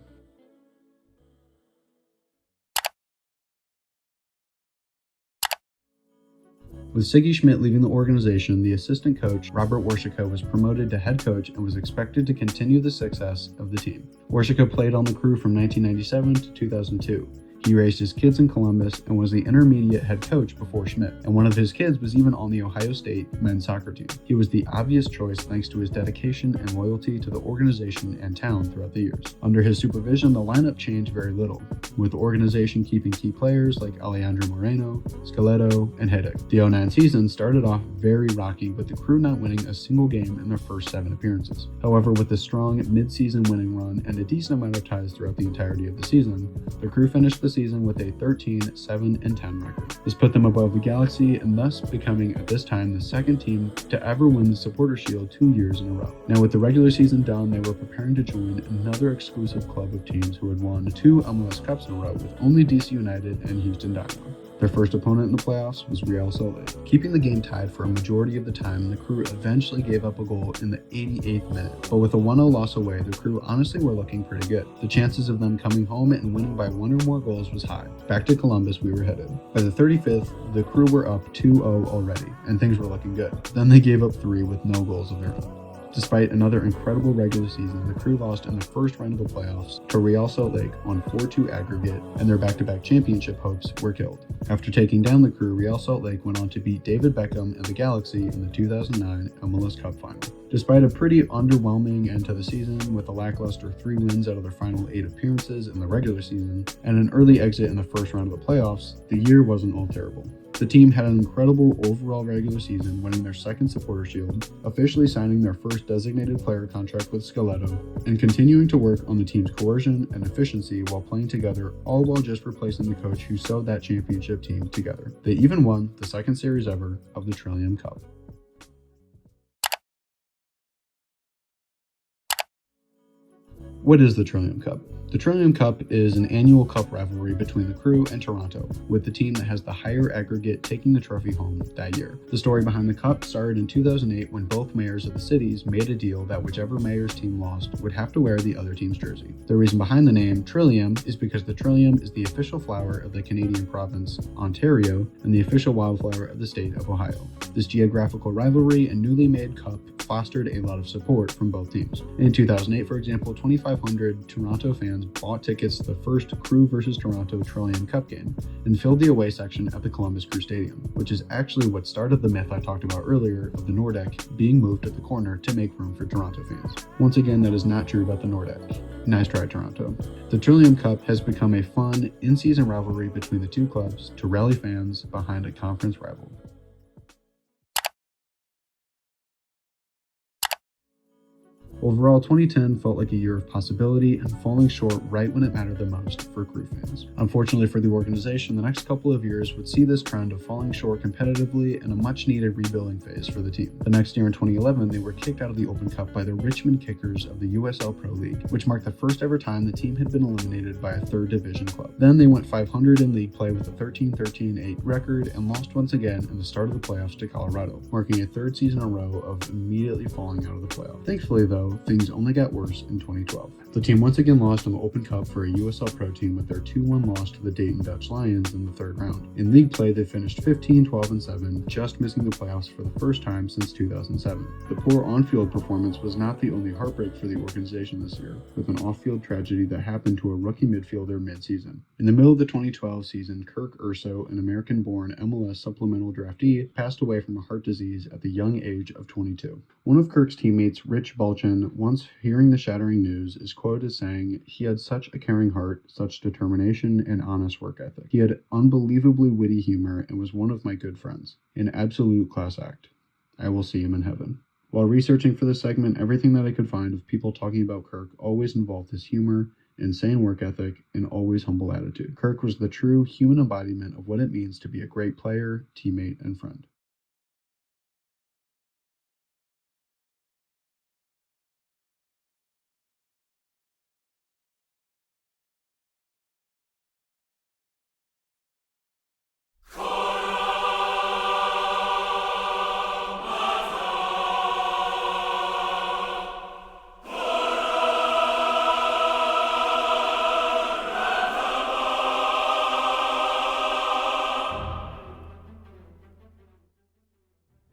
With Sigi Schmidt leaving the organization, the assistant coach, Robert Warszyka, was promoted to head coach and was expected to continue the success of the team. Warszyka played on the Crew from 1997 to 2002. He raised his kids in Columbus and was the intermediate head coach before Schmidt, and one of his kids was even on the Ohio State men's soccer team. He was the obvious choice thanks to his dedication and loyalty to the organization and town throughout the years. Under his supervision, the lineup changed very little, with the organization keeping key players like Alejandro Moreno, Schelotto, and Hedek. The 2009 season started off very rocky, with the Crew not winning a single game in their first 7 appearances. However, with a strong mid-season winning run and a decent amount of ties throughout the entirety of the season, the Crew finished the season with a 13-7-10 record. This put them above the Galaxy and thus becoming at this time the 2nd team to ever win the Supporter Shield 2 years in a row. Now with the regular season done, they were preparing to join another exclusive club of teams who had won 2 MLS Cups in a row, with only DC United and Houston Dynamo. Their first opponent in the playoffs was Real Salt Lake. Keeping the game tied for a majority of the time, the Crew eventually gave up a goal in the 88th minute. But with a 1-0 loss away, the Crew honestly were looking pretty good. The chances of them coming home and winning by 1 or more goals was high. Back to Columbus we were headed. By the 35th, the Crew were up 2-0 already, and things were looking good. Then they gave up 3 with no goals of their own. Despite another incredible regular season, the Crew lost in the first round of the playoffs to Real Salt Lake on 4-2 aggregate, and their back-to-back championship hopes were killed. After taking down the Crew, Real Salt Lake went on to beat David Beckham and the Galaxy in the 2009 MLS Cup final. Despite a pretty underwhelming end to the season, with a lackluster 3 wins out of their final 8 appearances in the regular season, and an early exit in the first round of the playoffs, the year wasn't all terrible. The team had an incredible overall regular season, winning their 2nd Supporter Shield, officially signing their first designated player contract with Schelotto, and continuing to work on the team's coercion and efficiency while playing together, all while just replacing the coach who sewed that championship team together. They even won the 2nd series ever of the Triumphant Cup. What is the Trillium Cup? The Trillium Cup is an annual cup rivalry between the Crew and Toronto, with the team that has the higher aggregate taking the trophy home that year. The story behind the cup started in 2008 when both mayors of the cities made a deal that whichever mayor's team lost would have to wear the other team's jersey. The reason behind the name Trillium is because the trillium is the official flower of the Canadian province Ontario and the official wildflower of the state of Ohio. This geographical rivalry and newly made cup fostered a lot of support from both teams. In 2008, for example, 2,500 Toronto fans bought tickets to the first Crew vs Toronto Trillium Cup game and filled the away section at the Columbus Crew Stadium, which is actually what started the myth I talked about earlier of the Nordeck being moved at the corner to make room for Toronto fans. Once again, that is not true about the Nordeck. Nice try, Toronto. The Trillium Cup has become a fun, in-season rivalry between the two clubs to rally fans behind a conference rival. Overall, 2010 felt like a year of possibility and falling short right when it mattered the most for Crew fans. Unfortunately for the organization, the next couple of years would see this trend of falling short competitively and a much-needed rebuilding phase for the team. The next year in 2011, they were kicked out of the Open Cup by the Richmond Kickers of the USL Pro League, which marked the first ever time the team had been eliminated by a third division club. Then they went 500 in league play with a 13-13-8 record and lost once again in the start of the playoffs to Colorado, marking a 3rd season in a row of immediately falling out of the playoff. Thankfully though, though, things only got worse in 2012. The team once again lost in the Open Cup for a USL Pro team with their 2-1 loss to the Dayton Dutch Lions in the third round. In league play, they finished 15, 12, and 7, just missing the playoffs for the first time since 2007. The poor on-field performance was not the only heartbreak for the organization this year, with an off-field tragedy that happened to a rookie midfielder mid-season. In the middle of the 2012 season, Kirk Urso, an American-born MLS supplemental draftee, passed away from a heart disease at the young age of 22. One of Kirk's teammates, Rich Balchin, once hearing the shattering news, is quoted as saying, "He had such a caring heart, such determination, and honest work ethic. He had unbelievably witty humor and was one of my good friends. An absolute class act. I will see him in heaven." While researching for this segment, everything that I could find of people talking about Kirk always involved his humor, insane work ethic, and always humble attitude. Kirk was the true human embodiment of what it means to be a great player, teammate, and friend.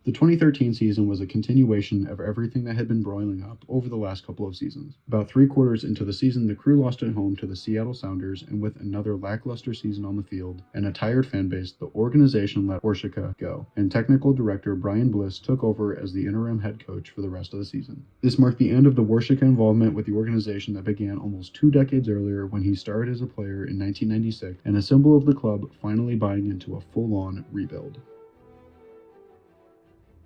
The 2013 season was a continuation of everything that had been broiling up over the last couple of seasons. About 3/4 into the season, the Crew lost at home to the Seattle Sounders, and with another lackluster season on the field and a tired fan base, the organization let Orsica go, and technical director Brian Bliss took over as the interim head coach for the rest of the season. This marked the end of the Orsica involvement with the organization that began almost 2 decades earlier when he started as a player in 1996, and a symbol of the club finally buying into a full-on rebuild.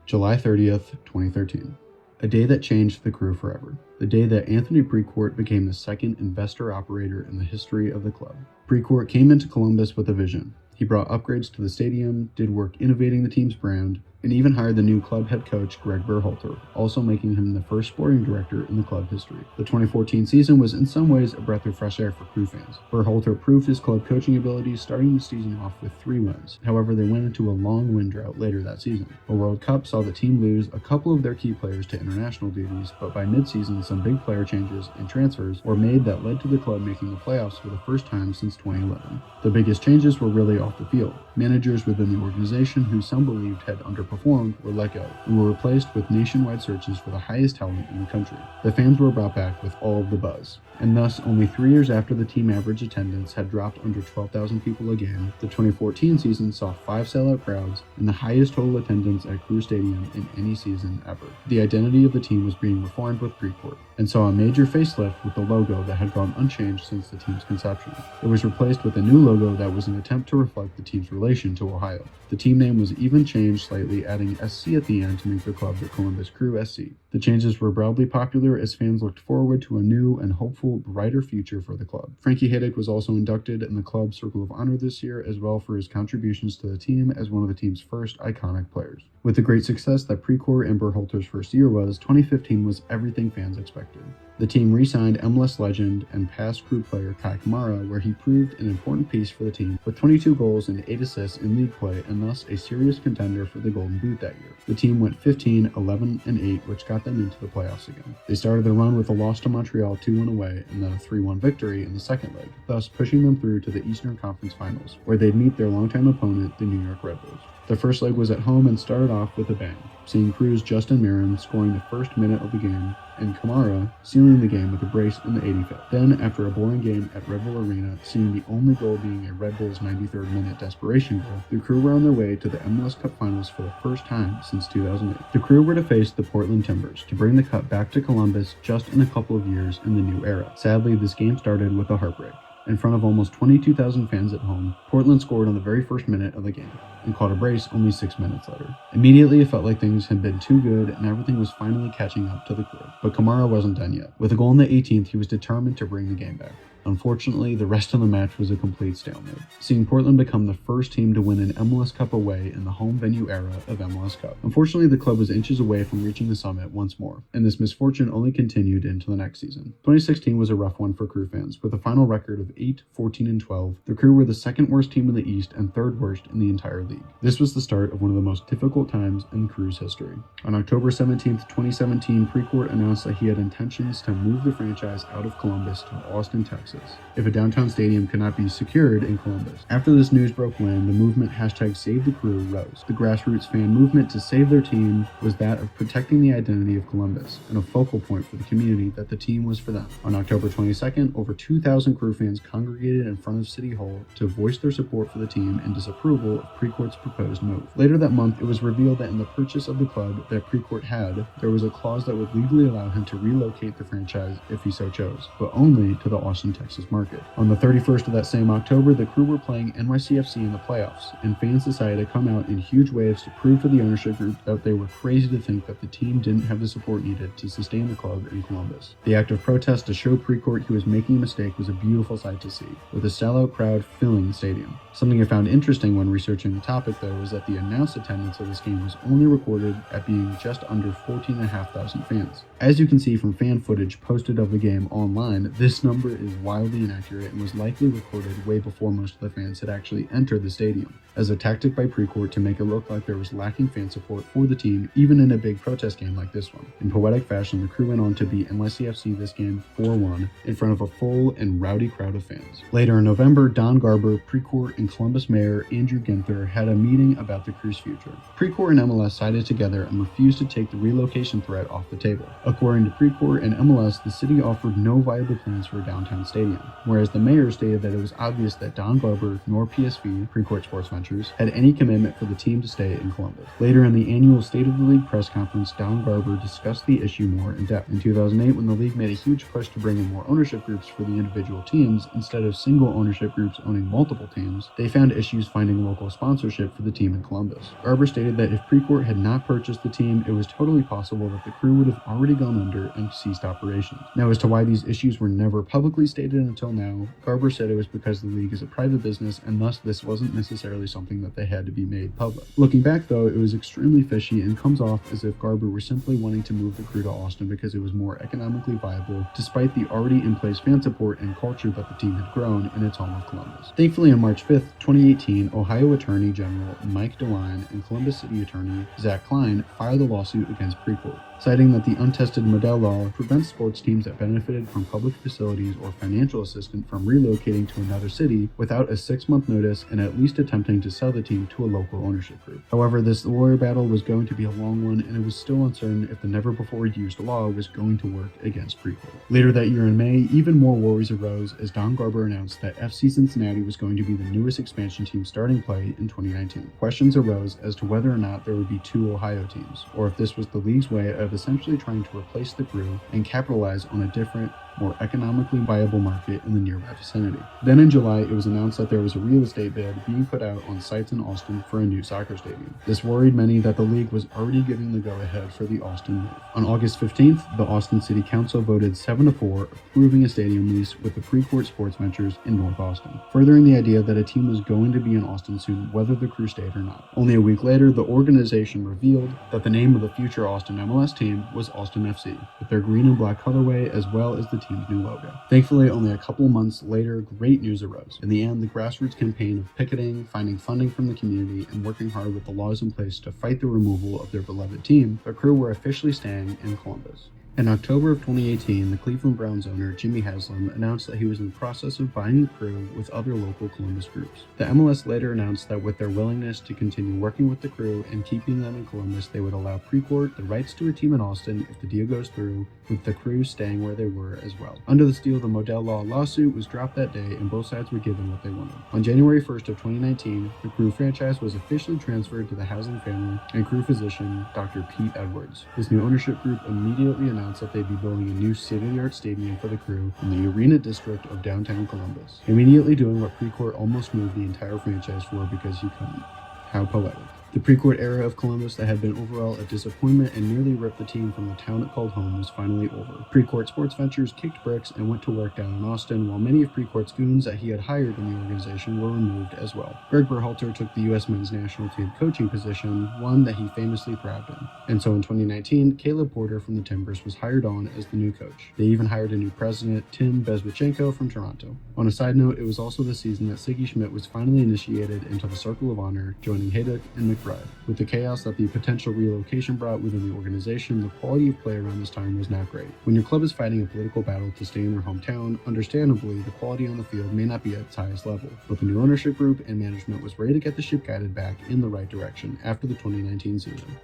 July 30th, 2013. A day that changed the Crew forever. The day that Anthony Precourt became the second investor-operator in the history of the club. Precourt came into Columbus with a vision. He brought upgrades to the stadium, did work innovating the team's brand, and even hired the new club head coach Greg Berhalter, also making him the first sporting director in the club history. The 2014 season was in some ways a breath of fresh air for Crew fans. Berhalter proved his club coaching abilities, starting the season off with 3 wins. However, they went into a long win drought later that season. A World Cup saw the team lose a couple of their key players to international duties, but by mid-season some big player changes and transfers were made that led to the club making the playoffs for the first time since 2011. The biggest changes were really off the field. Managers within the organization who some believed had underperformed were let go and were replaced with nationwide searches for the highest talent in the country. The fans were brought back with all of the buzz. And thus, only 3 years after the team average attendance had dropped under 12,000 people again, the 2014 season saw 5 sellout crowds and the highest total attendance at Crew Stadium in any season ever. The identity of the team was being reformed with Precourt, and saw a major facelift with the logo that had gone unchanged since the team's conception. It was replaced with a new logo that was an attempt to reflect the team's relation to Ohio. The team name was even changed slightly, adding SC at the end to make the club the Columbus Crew SC. The changes were broadly popular as fans looked forward to a new and hopeful, brighter future for the club. Frankie Hiddick was also inducted in the club's Circle of Honor this year, as well for his contributions to the team as one of the team's first iconic players. With the great success that Precourt and Berhalter's first year was, 2015 was everything fans expected. The team re-signed MLS legend and past Crew player Kai Kamara, where he proved an important piece for the team with 22 goals and 8 assists in league play, and thus a serious contender for the Golden Boot that year. The team went 15, 11, and 8, which got them into the playoffs again. They started the run with a loss to Montreal 2-1 away, and then a 3-1 victory in the second leg, thus pushing them through to the Eastern Conference Finals, where they'd meet their longtime opponent, the New York Red Bulls. The first leg was at home and started off with a bang, seeing Crew's Justin Merrim scoring the first minute of the game, and Kamara sealing the game with a brace in the 85th. Then, after a boring game at Red Bull Arena, seeing the only goal being a Red Bull's 93rd minute desperation goal, the Crew were on their way to the MLS Cup Finals for the first time since 2008. The Crew were to face the Portland Timbers to bring the Cup back to Columbus just in a couple of years in the new era. Sadly, this game started with a heartbreak. In front of almost 22,000 fans at home, Portland scored on the very first minute of the game, and caught a brace only 6 minutes later. Immediately, it felt like things had been too good and everything was finally catching up to the Crew. But Kamara wasn't done yet. With a goal in the 18th, he was determined to bring the game back. Unfortunately, the rest of the match was a complete stalemate, seeing Portland become the first team to win an MLS Cup away in the home venue era of MLS Cup. Unfortunately, the club was inches away from reaching the summit once more, and this misfortune only continued into the next season. 2016 was a rough one for Crew fans, with a final record of 8, 14, and 12. The Crew were the second worst team in the East and third worst in the entire league. This was the start of one of the most difficult times in the Crew's history. On October 17, 2017, Precourt announced that he had intentions to move the franchise out of Columbus to Austin, Texas, if a downtown stadium could not be secured in Columbus. After this news broke land, the movement #SaveTheCrew rose. The grassroots fan movement to save their team was that of protecting the identity of Columbus, and a focal point for the community that the team was for them. On October 22nd, over 2,000 Crew fans congregated in front of City Hall to voice their support for the team and disapproval of Precourt's proposed move. Later that month, it was revealed that in the purchase of the club that Precourt had, there was a clause that would legally allow him to relocate the franchise if he so chose, but only to the Austin, Texas market. On the 31st of that same October, the Crew were playing NYCFC in the playoffs, and fans decided to come out in huge waves to prove to the ownership group that they were crazy to think that the team didn't have the support needed to sustain the club in Columbus. The act of protest to show Precourt he was making a mistake was a beautiful sight to see, with a sellout crowd filling the stadium. Something I found interesting when researching the topic, though, is that the announced attendance of this game was only recorded at being just under 14,500 fans. As you can see from fan footage posted of the game online, this number is wildly inaccurate and was likely recorded way before most of the fans had actually entered the stadium, as a tactic by Precourt to make it look like there was lacking fan support for the team, even in a big protest game like this one. In poetic fashion, the Crew went on to beat NYCFC this game 4-1 in front of a full and rowdy crowd of fans. Later in November, Don Garber, Precourt, and Columbus Mayor Andrew Ginther had a meeting about the Crew's future. Precourt and MLS sided together and refused to take the relocation threat off the table. According to Precourt and MLS, the city offered no viable plans for a downtown stadium, whereas the mayor stated that it was obvious that Don Garber nor PSV, Precourt Sports Ventures, had any commitment for the team to stay in Columbus. Later in the annual State of the League press conference, Don Garber discussed the issue more in depth. In 2008, when the league made a huge push to bring in more ownership groups for the individual teams instead of single ownership groups owning multiple teams, they found issues finding local sponsorship for the team in Columbus. Garber stated that if Precourt had not purchased the team, it was totally possible that the Crew would have already gone under and ceased operations. Now, as to why these issues were never publicly stated until now, Garber said it was because the league is a private business and thus this wasn't necessarily something that they had to be made public. Looking back though, it was extremely fishy and comes off as if Garber were simply wanting to move the Crew to Austin because it was more economically viable, despite the already in place fan support and culture that the team had grown in its home of Columbus. Thankfully, on March 5th, 2018, Ohio Attorney General Mike DeWine and Columbus City Attorney Zach Klein filed a lawsuit against Precourt, citing that the untested Modell Law prevents sports teams that benefited from public facilities or financial assistance from relocating to another city without a 6-month notice and at least attempting to sell the team to a local ownership group. However, this lawyer battle was going to be a long one, and it was still uncertain if the never-before-used law was going to work against Precourt. Later that year in May, even more worries arose as Don Garber announced that FC Cincinnati was going to be the newest expansion team starting play in 2019. Questions arose as to whether or not there would be 2 Ohio teams, or if this was the league's way of essentially trying to replace the Crew and capitalize on a different, more economically viable market in the nearby vicinity. Then in July, it was announced that there was a real estate bid being put out on sites in Austin for a new soccer stadium. This worried many that the league was already giving the go-ahead for the Austin move. On August 15th, the Austin City Council voted 7-4, approving a stadium lease with the Precourt Sports Ventures in North Austin, furthering the idea that a team was going to be in Austin soon, whether the Crew stayed or not. Only a week later, the organization revealed that the name of the future Austin MLS team was Austin FC, with their green and black colorway as well as the team's new logo. Thankfully, only a couple months later, great news arose. In the end, the grassroots campaign of picketing, finding funding from the community, and working hard with the laws in place to fight the removal of their beloved team, the Crew were officially staying in Columbus. In October of 2018, the Cleveland Browns owner Jimmy Haslam announced that he was in the process of buying the Crew with other local Columbus groups. The MLS later announced that with their willingness to continue working with the Crew and keeping them in Columbus, they would allow Precourt the rights to a team in Austin if the deal goes through, with the Crew staying where they were as well. Under the deal, the Modell Law lawsuit was dropped that day and both sides were given what they wanted. On January 1st of 2019, the Crew franchise was officially transferred to the Haslam family and Crew physician Dr. Pete Edwards. This new ownership group immediately announced that they'd be building a new state-of-the-art stadium for the Crew in the Arena District of downtown Columbus, immediately doing what Precourt almost moved the entire franchise for because he couldn't. How poetic. The pre-court era of Columbus that had been overall a disappointment and nearly ripped the team from the town it called home was finally over. Pre-court sports ventures kicked bricks and went to work down in Austin, while many of pre-court's goons that he had hired in the organization were removed as well. Greg Berhalter took the U.S. men's national team coaching position, one that he famously thrived in. And so in 2019, Caleb Porter from the Timbers was hired on as the new coach. They even hired a new president, Tim Bezbatchenko from Toronto. On a side note, it was also the season that Siggy Schmidt was finally initiated into the Circle of Honor, joining Hayduk and McBride. With the chaos that the potential relocation brought within the organization, the quality of play around this time was not great. When your club is fighting a political battle to stay in their hometown, understandably, the quality on the field may not be at its highest level. But the new ownership group and management was ready to get the ship guided back in the right direction after the 2019 season.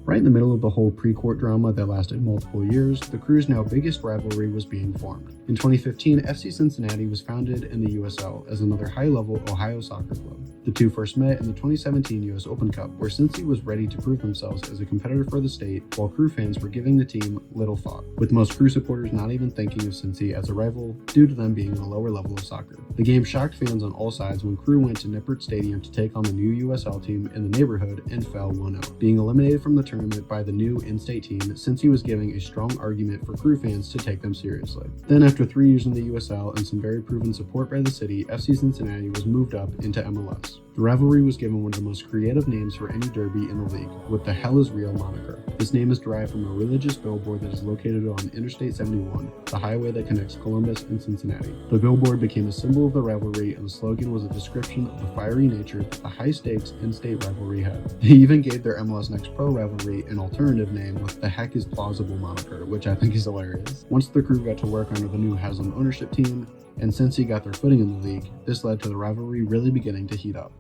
Right in the middle of the whole pre-court drama that lasted multiple years, the Crew's now biggest rivalry was being formed. In 2015, FC Cincinnati was founded in the USL as another high-level Ohio soccer club. The two first met in the 2017 US Open Cup, where Cincy was ready to prove themselves as a competitor for the state, while Crew fans were giving the team little thought, with most Crew supporters not even thinking of Cincy as a rival due to them being in a lower level of soccer. The game shocked fans on all sides when Crew went to Nippert Stadium to take on the new USL team in the neighborhood and fell 1-0. Being eliminated from the tournament by the new in-state team, Cincy was giving a strong argument for Crew fans to take them seriously. Then after 3 years in the USL and some very proven support by the city, FC Cincinnati was moved up into MLS. The rivalry was given one of the most creative names for any derby in the league, with the Hell is Real moniker. This name is derived from a religious billboard that is located on Interstate 71, the highway that connects Columbus and Cincinnati. The billboard became a symbol of the rivalry, and the slogan was a description of the fiery nature that the high-stakes in-state rivalry had. They even gave their MLS Next Pro rivalry an alternative name with the Heck is Plausible moniker, which I think is hilarious. Once the Crew got to work under the new Haslam ownership team, and Cincy got their footing in the league, this led to the rivalry really beginning to heat up.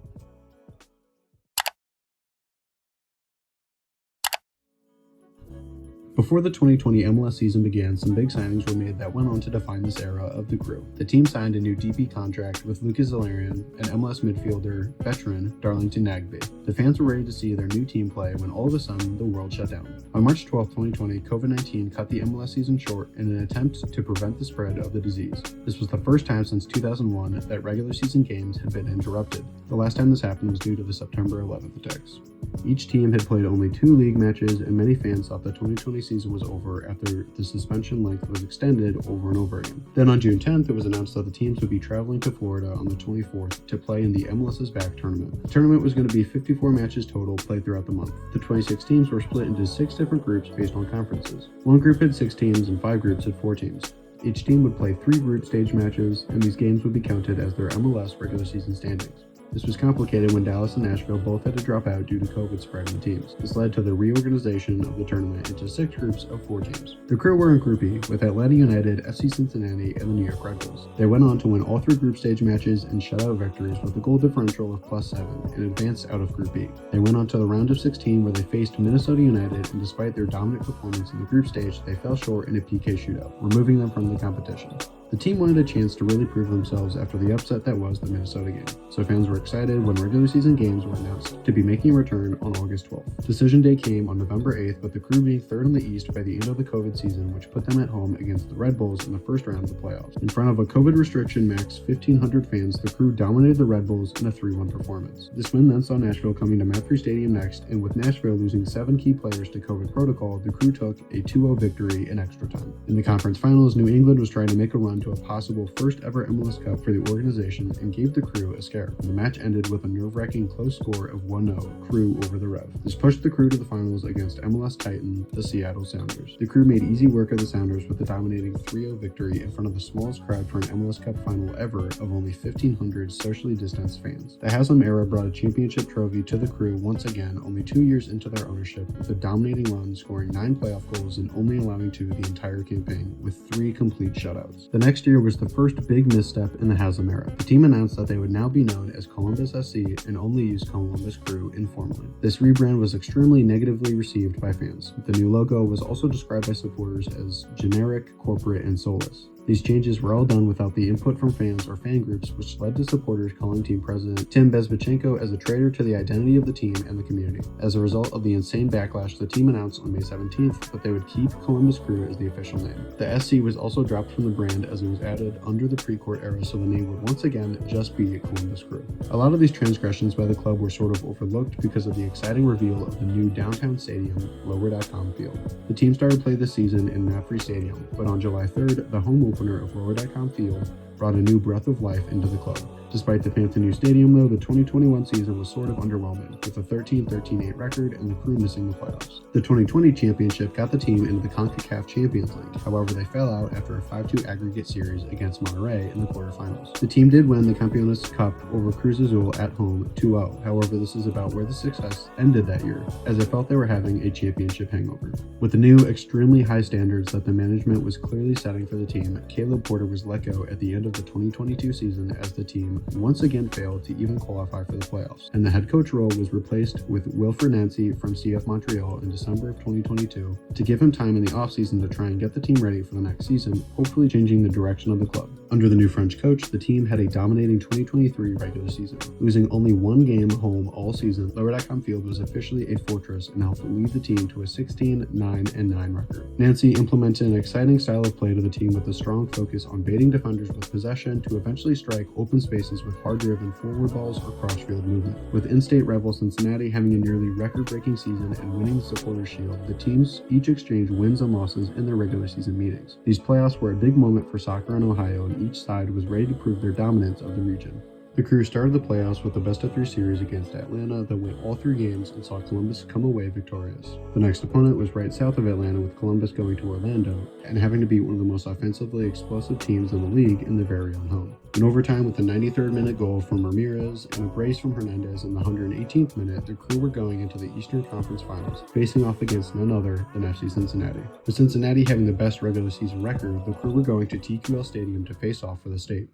Before the 2020 MLS season began, some big signings were made that went on to define this era of the Crew. The team signed a new DP contract with Lucas Zellerian and MLS midfielder veteran Darlington Nagbe. The fans were ready to see their new team play when all of a sudden the world shut down. On March 12, 2020, COVID-19 cut the MLS season short in an attempt to prevent the spread of the disease. This was the first time since 2001 that regular season games had been interrupted. The last time this happened was due to the September 11th attacks. Each team had played only 2 league matches, and many fans thought the 2020 season was over after the suspension length was extended over and over again. Then on June 10th, it was announced that the teams would be traveling to Florida on the 24th to play in the MLS's Back tournament. The tournament was going to be 54 matches total played throughout the month. The 26 teams were split into 6 different groups based on conferences. One group had 6 teams and 5 groups had 4 teams. Each team would play 3 group stage matches, and these games would be counted as their MLS regular season standings. This was complicated when Dallas and Nashville both had to drop out due to COVID spread in the teams. This led to the reorganization of the tournament into 6 groups of 4 teams. The Crew were in Group E, with Atlanta United, FC Cincinnati, and the New York Red Bulls. They went on to win all 3 group stage matches and shutout victories with a goal differential of +7 and advanced out of Group E. They went on to the round of 16 where they faced Minnesota United, and despite their dominant performance in the group stage, they fell short in a PK shootout, removing them from the competition. The team wanted a chance to really prove themselves after the upset that was the Minnesota game, so fans were excited when regular season games were announced to be making a return on August 12th. Decision day came on November 8th, with the Crew being 3rd in the East by the end of the COVID season, which put them at home against the Red Bulls in the first round of the playoffs. In front of a COVID restriction max 1,500 fans, the Crew dominated the Red Bulls in a 3-1 performance. This win then saw Nashville coming to Matthew Stadium next, and with Nashville losing 7 key players to COVID protocol, the Crew took a 2-0 victory in extra time. In the conference finals, New England was trying to make a run to a possible first ever MLS Cup for the organization and gave the Crew a scare. The match ended with a nerve-wracking close score of 1-0, Crew over the Rev. This pushed the Crew to the finals against MLS Titan, the Seattle Sounders. The Crew made easy work of the Sounders with a dominating 3-0 victory in front of the smallest crowd for an MLS Cup final ever of only 1,500 socially distanced fans. The Haslam era brought a championship trophy to the Crew once again, only 2 years into their ownership, with a dominating run, scoring 9 playoff goals and only allowing 2 the entire campaign, with 3 complete shutouts. The next year was the first big misstep in the Haslam era. The team announced that they would now be known as Columbus SC and only use Columbus Crew informally. This rebrand was extremely negatively received by fans. The new logo was also described by supporters as generic, corporate, and soulless. These changes were all done without the input from fans or fan groups, which led to supporters calling team president Tim Bezbatchenko as a traitor to the identity of the team and the community. As a result of the insane backlash, the team announced on May 17th that they would keep Columbus Crew as the official name. The SC was also dropped from the brand as it was added under the pre-court era, so the name would once again just be Columbus Crew. A lot of these transgressions by the club were sort of overlooked because of the exciting reveal of the new downtown stadium, Lower.com Field. The team started play this season in Mapfre Stadium, but on July 3rd, the home opener of Lower.com Field brought a new breath of life into the club. Despite the fancy new stadium, though, the 2021 season was sort of underwhelming, with a 13-13-8 record and the Crew missing the playoffs. The 2020 championship got the team into the CONCACAF Champions League, however they fell out after a 5-2 aggregate series against Monterrey in the quarterfinals. The team did win the MLS Cup over Cruz Azul at home 2-0, however this is about where the success ended that year, as it felt they were having a championship hangover. With the new, extremely high standards that the management was clearly setting for the team, Caleb Porter was let go at the end of the 2022 season as the team once again failed to even qualify for the playoffs, and the head coach role was replaced with Wilfred Nancy from CF Montreal in December of 2022 to give him time in the offseason to try and get the team ready for the next season, hopefully changing the direction of the club. Under the new French coach, the team had a dominating 2023 regular season. Losing only one game home all season, Lower.com Field was officially a fortress and helped lead the team to a 16-9-9 record. Nancy implemented an exciting style of play to the team with a strong focus on baiting defenders with possession to eventually strike open spaces with hard-driven forward balls or cross-field movement. With in-state rival Cincinnati having a nearly record-breaking season and winning the Supporters' Shield, the teams each exchanged wins and losses in their regular season meetings. These playoffs were a big moment for soccer in Ohio, and each side was ready to prove their dominance of the region. The Crew started the playoffs with a best-of-3 series against Atlanta that went all 3 games and saw Columbus come away victorious. The next opponent was right south of Atlanta, with Columbus going to Orlando and having to beat one of the most offensively explosive teams in the league in their very own home. In overtime, with a 93rd minute goal from Ramirez and a brace from Hernandez in the 118th minute, the Crew were going into the Eastern Conference Finals, facing off against none other than FC Cincinnati. With Cincinnati having the best regular season record, the Crew were going to TQL Stadium to face off for the state.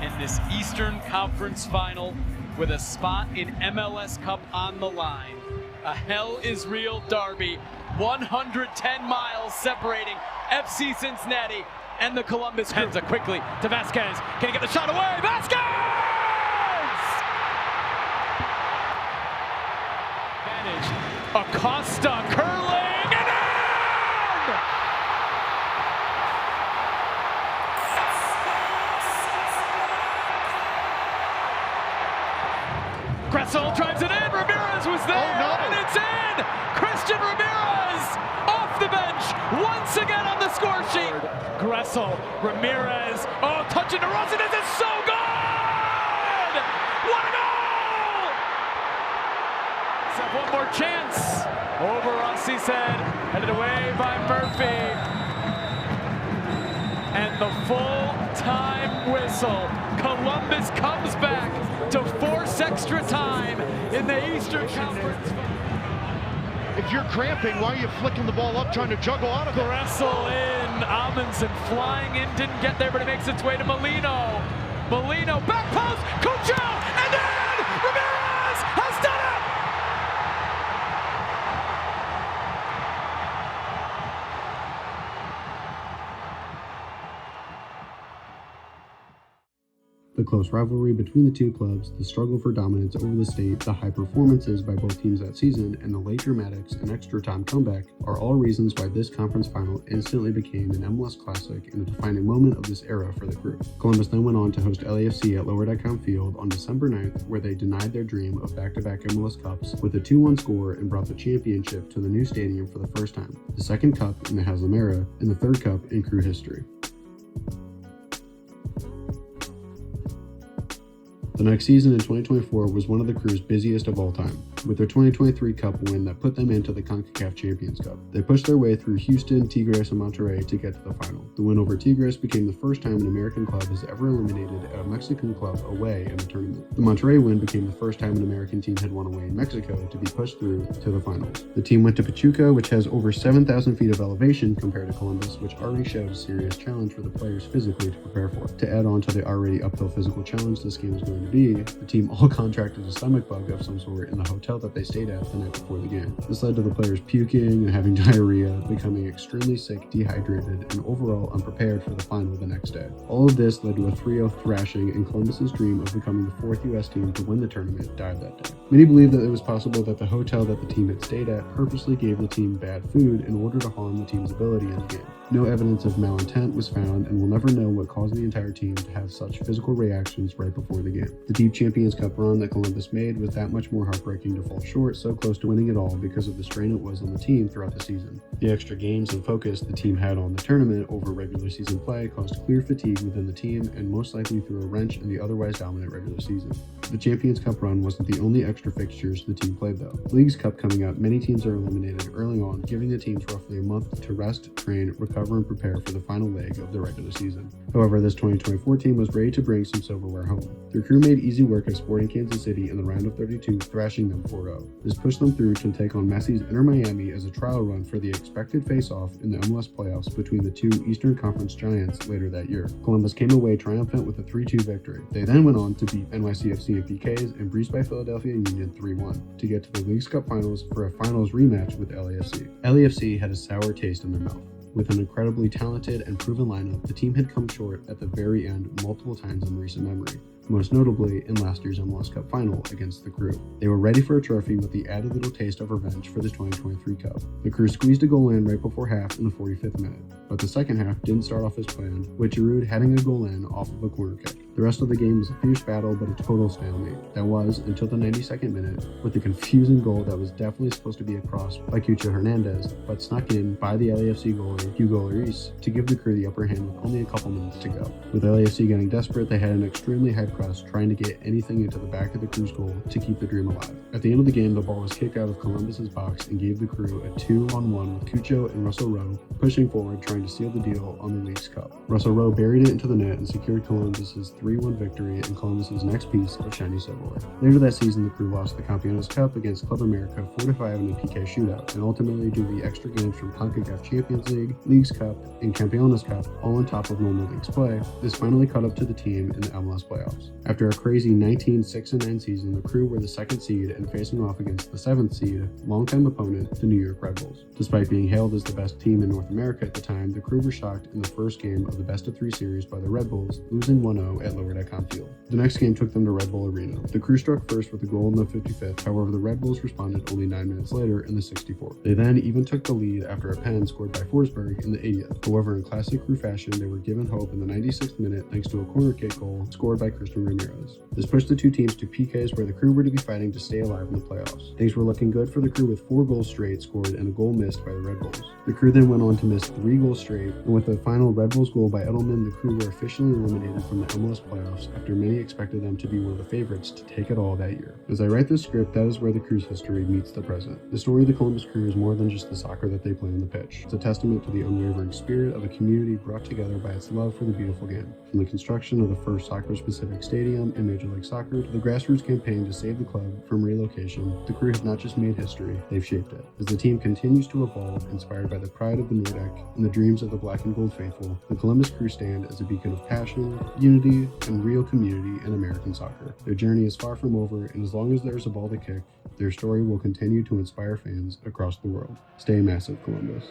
In this Eastern Conference Final, with a spot in MLS Cup on the line, a hell is real derby, 110 miles separating FC Cincinnati and the Columbus Crew. Henza quickly to Vasquez. Can he get the shot away? Vasquez! Advantage. Acosta curling and in! Gressel drives it in. Ramirez was there, and it's in! Christian Ramirez off the bench once again on the score sheet. Gressel, Ramirez, touching to Rossi. This is so good! What a goal! Let's have one more chance. Over Rossi's head, headed away by Murphy. And the full-time whistle. Columbus comes back to force extra time in the Eastern Conference. If you're cramping, why are you flicking the ball up, trying to juggle out of it? Gressel in, Amundsen flying in, didn't get there, but it makes its way to Molino. Molino, back post, Cucho, and then Ramirez has done it! The close rivalry between the two clubs, the struggle for dominance over the state, the high performances by both teams that season, and the late dramatics and extra time comeback are all reasons why this conference final instantly became an MLS classic and a defining moment of this era for the Crew. Columbus then went on to host LAFC at Lower.com Field on December 9th, where they denied their dream of back-to-back MLS Cups with a 2-1 score and brought the championship to the new stadium for the first time, the second cup in the Haslam era, and the third cup in Crew history. The next season in 2024 was one of the Crew's busiest of all time, with their 2023 Cup win that put them into the CONCACAF Champions Cup. They pushed their way through Houston, Tigres, and Monterrey to get to the final. The win over Tigres became the first time an American club has ever eliminated a Mexican club away in the tournament. The Monterrey win became the first time an American team had won away in Mexico to be pushed through to the finals. The team went to Pachuca, which has over 7,000 feet of elevation compared to Columbus, which already showed a serious challenge for the players physically to prepare for. To add on to the already uphill physical challenge this game was going to be, the team all contracted a stomach bug of some sort in the hotel hotel that they stayed at the night before the game. This led to the players puking and having diarrhea, becoming extremely sick, dehydrated, and overall unprepared for the final the next day. All of this led to a 3-0 thrashing, and Columbus's dream of becoming the 4th U.S. team to win the tournament died that day. Many believe that it was possible that the hotel that the team had stayed at purposely gave the team bad food in order to harm the team's ability in the game. No evidence of malintent was found, and we'll never know what caused the entire team to have such physical reactions right before the game. The deep Champions Cup run that Columbus made was that much more heartbreaking to fall short so close to winning it all because of the strain it was on the team throughout the season. The extra games and focus the team had on the tournament over regular season play caused clear fatigue within the team and most likely threw a wrench in the otherwise dominant regular season. The Champions Cup run wasn't the only extra fixtures the team played though. Leagues Cup coming up, many teams are eliminated early on, giving the teams roughly a month to rest, train, recover, and prepare for the final leg of the regular season. However, this 2024 team was ready to bring some silverware home. Their crew made easy work of Sporting Kansas City in the round of 32, thrashing them 4-0. This pushed them through to take on Messi's Inter Miami as a trial run for the expected face-off in the MLS playoffs between the two Eastern Conference giants later that year. Columbus came away triumphant with a 3-2 victory. They then went on to beat NYCFC in PKs and breezed by Philadelphia Union 3-1 to get to the Leagues Cup finals for a finals rematch with LAFC. LAFC had a sour taste in their mouth. With an incredibly talented and proven lineup, the team had come short at the very end multiple times in recent memory, most notably in last year's MLS Cup final against the Crew. They were ready for a trophy with the added little taste of revenge for the 2023 Cup. The Crew squeezed a goal in right before half in the 45th minute, but the second half didn't start off as planned, with Giroud heading a goal in off of a corner kick. The rest of the game was a fierce battle, but a total stalemate. That was, until the 92nd minute, with a confusing goal that was definitely supposed to be a cross by Cucho Hernandez, but snuck in by the LAFC goalie, Hugo Lloris, to give the Crew the upper hand with only a couple minutes to go. With LAFC getting desperate, they had an extremely high press, trying to get anything into the back of the Crew's goal to keep the dream alive. At the end of the game, the ball was kicked out of Columbus's box and gave the Crew a 2-on-1 with Cucho and Russell Rowe pushing forward, trying to seal the deal on the Leagues Cup. Russell Rowe buried it into the net and secured Columbus's 3-1 victory and Columbus's next piece of shiny silverware. Later that season, the Crew lost the Campeones Cup against Club America 4-5 in a PK shootout, and ultimately due to the extra games from CONCACAF Champions League, Leagues Cup, and Campeones Cup, all on top of normal leagues play, this finally caught up to the team in the MLS playoffs. After a crazy 19-6-9 season, the Crew were the 2nd seed and facing off against the 7th seed, longtime opponent, the New York Red Bulls. Despite being hailed as the best team in North America at the time, the Crew were shocked in the first game of the best-of-3 series by the Red Bulls, losing 1-0 at Lower Deck Field. The next game took them to Red Bull Arena. The Crew struck first with a goal in the 55th, however the Red Bulls responded only 9 minutes later in the 64th. They then even took the lead after a pen scored by Forsberg in the 80th. However, in classic Crew fashion, they were given hope in the 96th minute thanks to a corner kick goal scored by Christian Ramirez. This pushed the two teams to PKs where the Crew were to be fighting to stay alive in the playoffs. Things were looking good for the Crew with 4 goals straight scored and a goal missed by the Red Bulls. The Crew then went on to miss 3 goals straight, and with the final Red Bulls goal by Edelman, the Crew were officially eliminated from the MLS playoffs after many expected them to be one of the favorites to take it all that year. As I write this script, that is where the Crew's history meets the present. The story of the Columbus Crew is more than just the soccer that they play on the pitch. It's a testament to the unwavering spirit of a community brought together by its love for the beautiful game. From the construction of the first soccer-specific stadium in Major League Soccer to the grassroots campaign to save the club from relocation, the Crew have not just made history, they've shaped it. As the team continues to evolve, inspired by the pride of the Nordic and the dreams of the black and gold faithful, the Columbus Crew stand as a beacon of passion, unity, and real community in American soccer. Their journey is far from over, and as long as there's a ball to kick, their story will continue to inspire fans across the world. Stay massive, Columbus.